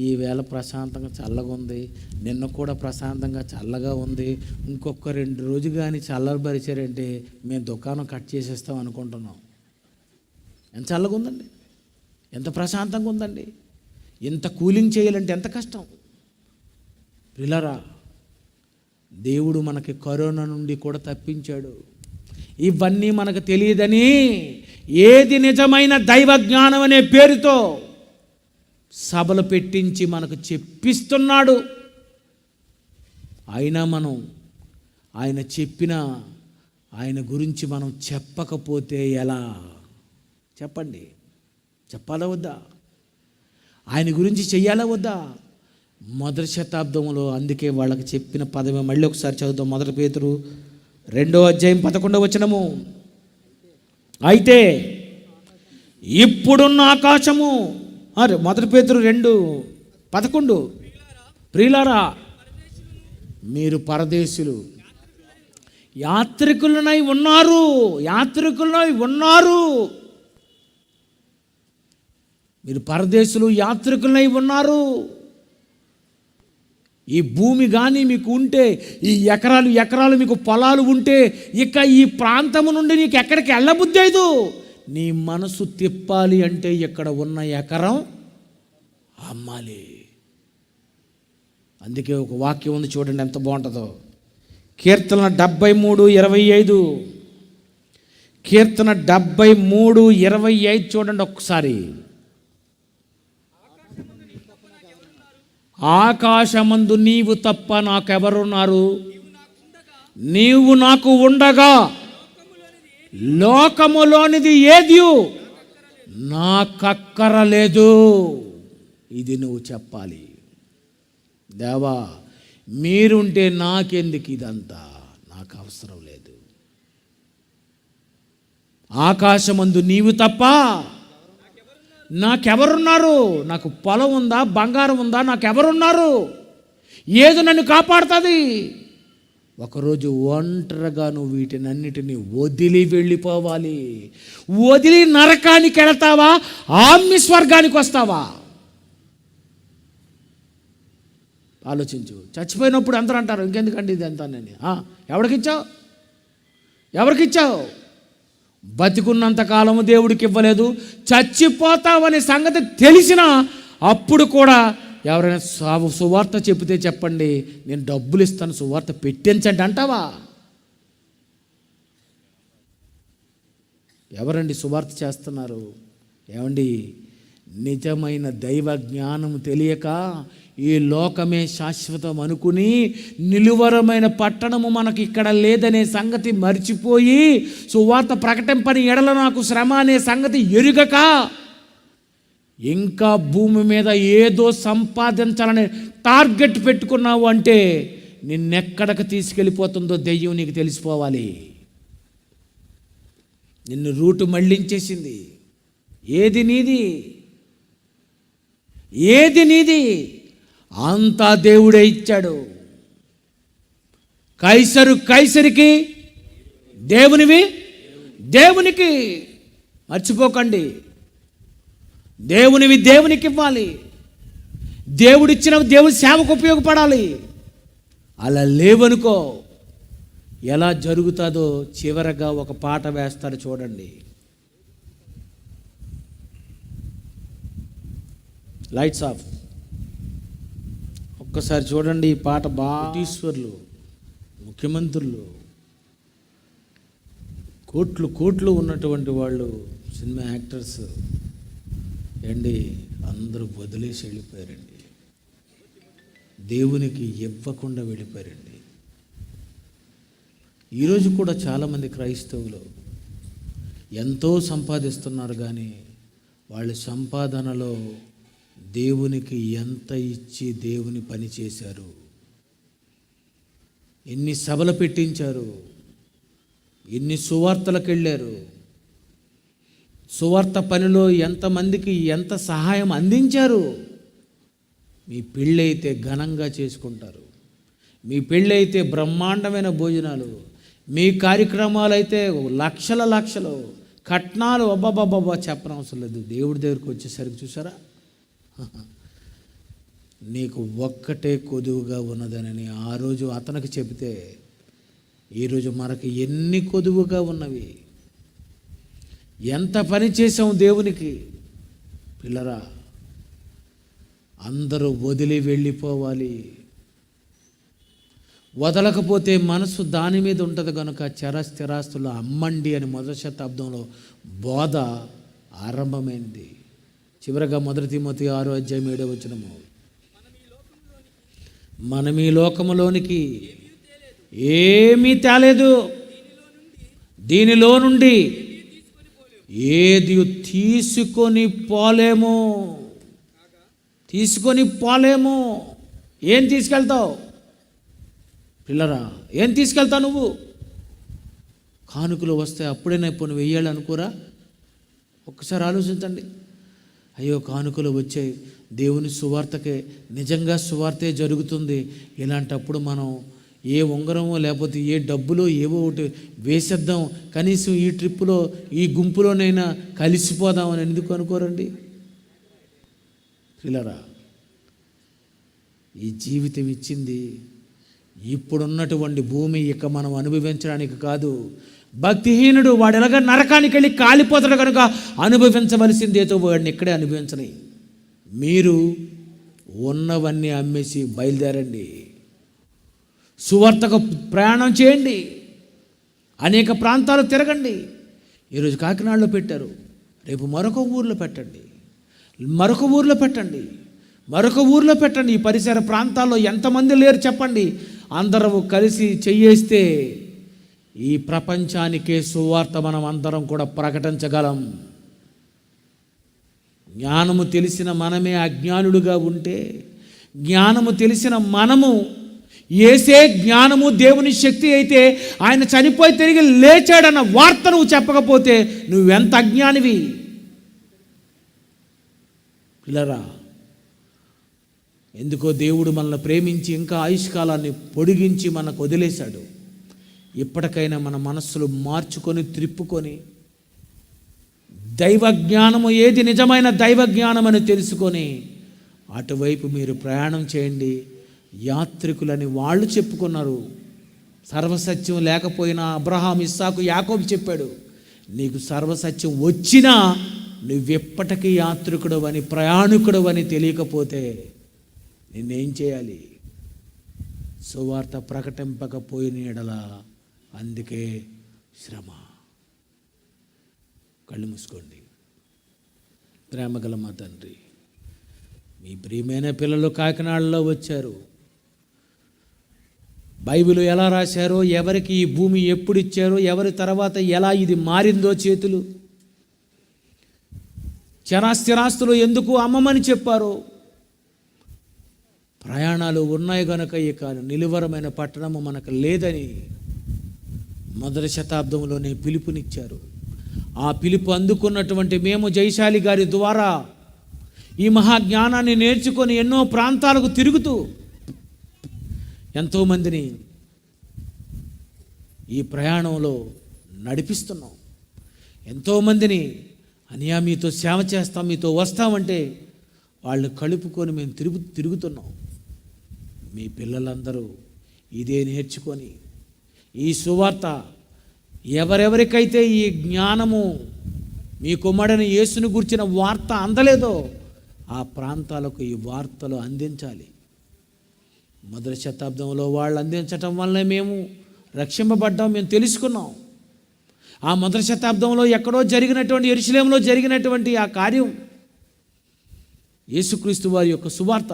ఈవేళ ప్రశాంతంగా చల్లగా ఉంది, నిన్న కూడా ప్రశాంతంగా చల్లగా ఉంది, ఇంకొక 2 రోజులు కానీ చల్లబరిచారంటే మేము దుకాణం కట్ చేసేస్తాం అనుకుంటున్నాం. ఎంత చల్లగా ఉందండి, ఎంత ప్రశాంతంగా ఉందండి. ఇంత కూలింగ్ చేయాలంటే ఎంత కష్టం. ప్రియులారా, దేవుడు మనకి కరోనా నుండి కూడా తప్పించాడు. ఇవన్నీ మనకు తెలియదని ఏది నిజమైన దైవ జ్ఞానం అనే పేరుతో సభలు పెట్టించి మనకు చెప్పిస్తున్నాడు. అయినా మనం ఆయన చెప్పిన ఆయన గురించి మనం చెప్పకపోతే ఎలా? చెప్పండి, చెప్పాలా వద్దా? ఆయన గురించి చెయ్యాలా వద్దా? మొదటి శతాబ్దంలో అందుకే వాళ్ళకి చెప్పిన పదమే మళ్ళీ ఒకసారి చదువుతాం. 1 పేతురు 2వ అధ్యాయం 11వ వచనము. అయితే ఇప్పుడున్న ఆకాశము, 1 పేతురు 2:11, ప్రియులారా మీరు పరదేశులు, యాత్రికులనై ఉన్నారు, యాత్రికులనై ఉన్నారు. మీరు పరదేశులు, యాత్రికులనై ఉన్నారు. ఈ భూమి కానీ మీకు ఉంటే, ఈ ఎకరాలు మీకు పొలాలు ఉంటే, ఇక ఈ ప్రాంతము నుండి నీకు ఎక్కడికి వెళ్ళబుద్ధి లేదు. నీ మనసు తిప్పాలి అంటే ఇక్కడ ఉన్న ఎకరం అమ్మాలి. అందుకే ఒక వాక్యం ఉంది చూడండి, ఎంత బాగుంటుందో. కీర్తన 73:25, కీర్తన 73:25 చూడండి ఒకసారి. ఆకాశమందు నీవు తప్ప నాకెవరున్నారు? నీవు నాకు ఉండగా లోకములోనిది ఏది నాకక్కరలేదు. ఇది నువ్వు చెప్పాలి. దేవా మీరుంటే నాకెందుకు ఇదంతా, నాకు అవసరం లేదు. ఆకాశమందు నీవు తప్ప నాకెవరున్నారు? నాకు పొలం ఉందా, బంగారం ఉందా, నాకెవరున్నారు? ఏది నన్ను కాపాడుతుంది? ఒకరోజు ఒంటరిగా నువ్వు వీటినన్నిటినీ వదిలి వెళ్ళిపోవాలి. వదిలి నరకానికి వెళతావా, ఆమ్య స్వర్గానికి వస్తావా? ఆలోచించు. చచ్చిపోయినప్పుడు అందరూ అంటారు ఇంకెందుకండి ఇది అంతా నేను. ఎవరికిచ్చావు? బతికున్నంతకాలము దేవుడికి ఇవ్వలేదు. చచ్చిపోతావనే సంగతి తెలిసినా అప్పుడు కూడా ఎవరైనా సువార్త చెబితే చెప్పండి, నేను డబ్బులు ఇస్తాను, సువార్త పెట్టించండి అంటావా? ఎవరండి సువార్త చేస్తున్నారు? ఏమండి, నిజమైన దైవ జ్ఞానం తెలియక ఈ లోకమే శాశ్వతం అనుకుని నిలువరమైన పట్టణము మనకి ఇక్కడ లేదనే సంగతి మర్చిపోయి సువార్త ప్రకటింపని ఎడల నాకు శ్రమ అనే సంగతి ఎరుగక ఇంకా భూమి మీద ఏదో సంపాదించాలనే టార్గెట్ పెట్టుకున్నావు అంటే నిన్నెక్కడికి తీసుకెళ్ళిపోతుందో దెయ్యం నీకు తెలిసిపోవాలి. నిన్ను రూటు మళ్ళించేసింది. ఏది నీది? ఏది నీది? అంతా దేవుడే ఇచ్చాడు. కైసరు కైసరికి, దేవునివి దేవునికి. మర్చిపోకండి, దేవునివి దేవునికి ఇవ్వాలి. దేవుడిచ్చిన దేవుడి సేవకు ఉపయోగపడాలి. అలా లేవనుకో ఎలా జరుగుతుందో చివరగా ఒక పాట వేస్తాడు చూడండి. Lights off. ఒక్కసారి చూడండి ఈ పాట. కోటీశ్వర్లు, ముఖ్యమంత్రులు, కోట్లు కోట్లు ఉన్నటువంటి వాళ్ళు, సినిమా యాక్టర్స్ ఏండి అందరూ వదిలేసి వెళ్ళిపోయారండి. దేవునికి ఇవ్వకుండా వెళ్ళిపోయారండి. ఈరోజు కూడా చాలామంది క్రైస్తవులు ఎంతో సంపాదిస్తున్నారు, కానీ వాళ్ళ సంపాదనలో దేవునికి ఎంత ఇచ్చి దేవుని పని చేశారు, ఎన్ని సభలు పెట్టించారు, ఎన్ని సువార్తలకు వెళ్ళారు, సువార్త పనిలో ఎంతమందికి ఎంత సహాయం అందించారు. మీ పెళ్ళైతే ఘనంగా చేసుకుంటారు, మీ పెళ్ళైతే బ్రహ్మాండమైన భోజనాలు, మీ కార్యక్రమాలు అయితే లక్షల లక్షలు కట్నాలు. అబ్బాబాబా చెప్పనవసరం లేదు. దేవుడి దగ్గరికి వచ్చేసరికి చూసారా, నీకు ఒక్కటే కొదువుగా ఉన్నదనని ఆ రోజు అతనికి చెబితే ఈరోజు మనకి ఎన్ని కొదువుగా ఉన్నవి. ఎంత పని చేసాం దేవునికి. పిల్లరా, అందరూ వదిలి వెళ్ళిపోవాలి. వదలకపోతే మనసు దాని మీద ఉంటుంది కనుక స్థిరాస్తులు అమ్మండి అని మొదటి శతాబ్దంలో బోధ ఆరంభమైంది. చివరగా 1 తిమోతి 6:7 మనం ఈ లోకములోనికి ఏమీ తేలేదు, దీనిలో నుండి ఏది తీసుకొని పోలేము. ఏం తీసుకెళ్తావు పిల్లరా? ఏం తీసుకెళ్తావు నువ్వు? కానుకలు వస్తే అప్పుడైనా ఇప్పుడు నువ్వు వెయ్యాలి అనుకోరా? ఒక్కసారి ఆలోచించండి. అయ్యో కానుకలు వచ్చాయి, దేవుని సువార్తకే, నిజంగా సువార్తే జరుగుతుంది. ఇలాంటప్పుడు మనం ఏ ఉంగరమో లేకపోతే ఏ డబ్బులో ఏవో ఒకటి వేసేద్దాం, కనీసం ఈ ట్రిప్పులో ఈ గుంపులోనైనా కలిసిపోదామని ఎందుకు అనుకోరండి పిల్లరా? ఈ జీవితం ఇచ్చింది ఇప్పుడున్నటువంటి భూమి ఇక మనం అనుభవించడానికి కాదు. భక్తిహీనుడు వాడు ఎలాగ నరకానికి వెళ్ళి కాలిపోతాడు కనుక అనుభవించవలసిందేతో వాడిని ఇక్కడే అనుభవించని. మీరు ఉన్నవన్నీ అమ్మేసి బయలుదేరండి, సువార్తకు ప్రయాణం చేయండి, అనేక ప్రాంతాలు తిరగండి. ఈరోజు కాకినాడలో పెట్టారు, రేపు మరొక ఊర్లో పెట్టండి, మరొక ఊర్లో పెట్టండి, మరొక ఊర్లో పెట్టండి. ఈ పరిసర ప్రాంతాల్లో ఎంతమంది లేరు చెప్పండి? అందరూ కలిసి చెయ్యేస్తే ఈ ప్రపంచానికే సువార్త మనం అందరం కూడా ప్రకటించగలం. జ్ఞానము తెలిసిన మనమే అజ్ఞానులుగా ఉంటే, జ్ఞానము తెలిసిన మనము, ఏసే జ్ఞానము దేవుని శక్తి అయితే ఆయన చనిపోయి తిరిగి లేచాడన్న వార్త నువ్వు చెప్పకపోతే నువ్వెంత అజ్ఞానివి పిల్లరా. ఎందుకో దేవుడు మనల్ని ప్రేమించి ఇంకా ఆయుష్కాలాన్ని పొడిగించి మనకు వదిలేశాడు. ఇప్పటికైనా మన మనస్సులు మార్చుకొని త్రిప్పుకొని దైవ జ్ఞానము ఏది నిజమైన దైవ జ్ఞానం అని తెలుసుకొని అటువైపు మీరు ప్రయాణం చేయండి. యాత్రికులని వాళ్ళు చెప్పుకున్నారు. సర్వసత్యం లేకపోయినా అబ్రహాం, ఇస్సాకు, యాకోబు చెప్పాడు, నీకు సర్వసత్యం వచ్చినా నువ్వెప్పటికీ యాత్రికుడు అని, ప్రయాణికుడు అని తెలియకపోతే నిన్నేం చేయాలి? సువార్త ప్రకటింపకపోయిన ఎడల అందుకే శ్రమ. కళ్ళు మూసుకోండి. ప్రేమగల మా తండ్రి, మీ ప్రియమైన పిల్లలు కాకినాడలో వచ్చారు. బైబిల్ ఎలా రాశారో, ఎవరికి ఈ భూమి ఎప్పుడు ఇచ్చారో, ఎవరి తర్వాత ఎలా ఇది మారిందో, చేతులు చరాస్థిరాస్తులు ఎందుకు అమ్మమని చెప్పారో, ప్రయాణాలు ఉన్నాయి గనుక ఇక నిలువరమైన పట్టణము మనకు లేదని మొదటి శతాబ్దంలోనే పిలుపునిచ్చారు. ఆ పిలుపు అందుకున్నటువంటి మేము జయశాలి గారి ద్వారా ఈ మహాజ్ఞానాన్ని నేర్చుకొని ఎన్నో ప్రాంతాలకు తిరుగుతూ ఎంతోమందిని ఈ ప్రయాణంలో నడిపిస్తున్నాం. ఎంతోమందిని అనియా మీతో సేవ చేస్తాం, మీతో వస్తామంటే వాళ్ళు కలుపుకొని మేము తిరుగుతున్నాం. మీ పిల్లలందరూ ఇదే నేర్చుకొని ఈ సువార్త ఎవరెవరికైతే ఈ జ్ఞానము మీ కుమారుడైన యేసును గురించిన వార్త అందలేదో ఆ ప్రాంతాలకు ఈ వార్తలు అందించాలి. మొదటి శతాబ్దంలో వాళ్ళు అందించటం వల్లనే మేము రక్షింపబడ్డాం, మేము తెలుసుకున్నాం. ఆ మొదటి శతాబ్దంలో ఎక్కడో జరిగినటువంటి యెరూషలేములో జరిగినటువంటి ఆ కార్యం, యేసుక్రీస్తు వారి యొక్క సువార్త,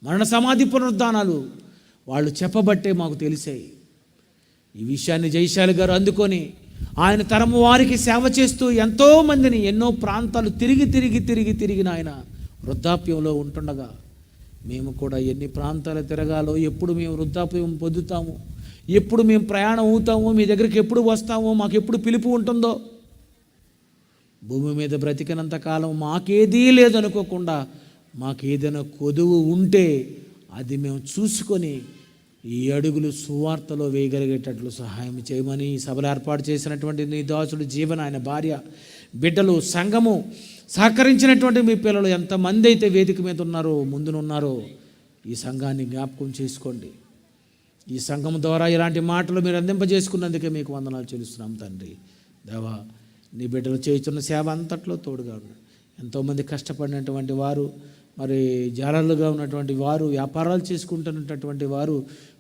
మరణ సమాధి పునరుద్ధానాలు వాళ్ళు చెప్పబట్టే మాకు తెలిసాయి. ఈ విషయాన్ని జయశాలి గారు అందుకొని ఆయన తరము వారికి సేవ చేస్తూ ఎంతోమందిని ఎన్నో ప్రాంతాలు తిరిగి ఆయన వృద్ధాప్యంలో ఉంటుండగా మేము కూడా ఎన్ని ప్రాంతాలు తిరగాలో, ఎప్పుడు మేము వృద్ధాప్యం పొందుతాము, ఎప్పుడు మేము ప్రయాణం అవుతామో, మీ దగ్గరికి ఎప్పుడు వస్తామో, మాకు ఎప్పుడు పిలుపు ఉంటుందో, భూమి మీద బ్రతికినంత కాలం మాకేదీ లేదనుకోకుండా మాకేదైనా కొదువు ఉంటే అది మేము చూసుకొని ఈ అడుగులు సువార్తలో వేయగలిగేటట్లు సహాయం చేయమని సభలు ఏర్పాటు చేసినటువంటి నీ దాసుడు జీవన, ఆయన భార్య, బిడ్డలు, సంఘము, సహకరించినటువంటి మీ పిల్లలు ఎంతమంది అయితే వేదిక మీద ఉన్నారో, ముందునున్నారో ఈ సంఘాన్ని జ్ఞాపకం చేసుకోండి. ఈ సంఘం ద్వారా ఇలాంటి మాటలు మీరు అందింపజేసుకున్నందుకే మీకు వందనాలు చెల్లిస్తున్నాం తండ్రి. దేవా, నీ బిడ్డలు చేస్తున్న సేవ అంతట్లో తోడుగా ఉన్నాడు. ఎంతోమంది కష్టపడినటువంటి వారు, మరి జాలర్లుగా ఉన్నటువంటి వారు, వ్యాపారాలు చేసుకుంటున్నటువంటి వారు,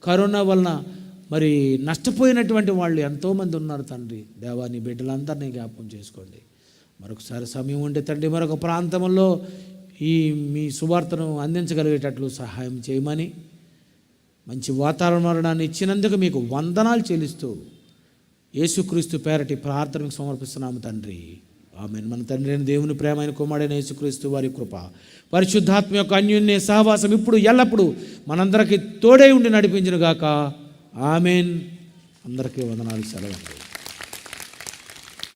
కరోనా వలన మరి నష్టపోయినటువంటి వాళ్ళు ఎంతోమంది ఉన్నారు తండ్రి. దేవా, నీ బిడ్డలందరినీ జ్ఞాపకం చేసుకోండి. మరొకసారి సమయం ఉంటే తండ్రి మరొక ప్రాంతంలో ఈ మీ సువార్తను అందించగలిగేటట్లు సహాయం చేయమని, మంచి వాతావరణాన్ని ఇచ్చినందుకు మీకు వందనాలు చెల్లిస్తూ యేసుక్రీస్తు పేరటి ప్రార్థనకు సమర్పిస్తున్నాము తండ్రి. ఆమేన్. మన తండ్రి అయిన దేవుని ప్రేమ, అయిన కుమారుడైన యేసుక్రీస్తు వారి కృప, పరిశుద్ధాత్మ యొక్క అన్యోన్య సహవాసం ఇప్పుడు ఎల్లప్పుడూ మనందరికీ తోడై ఉండి నడిపించును గాక. ఆమేన్. అందరికీ వందనాలు. సెలవు.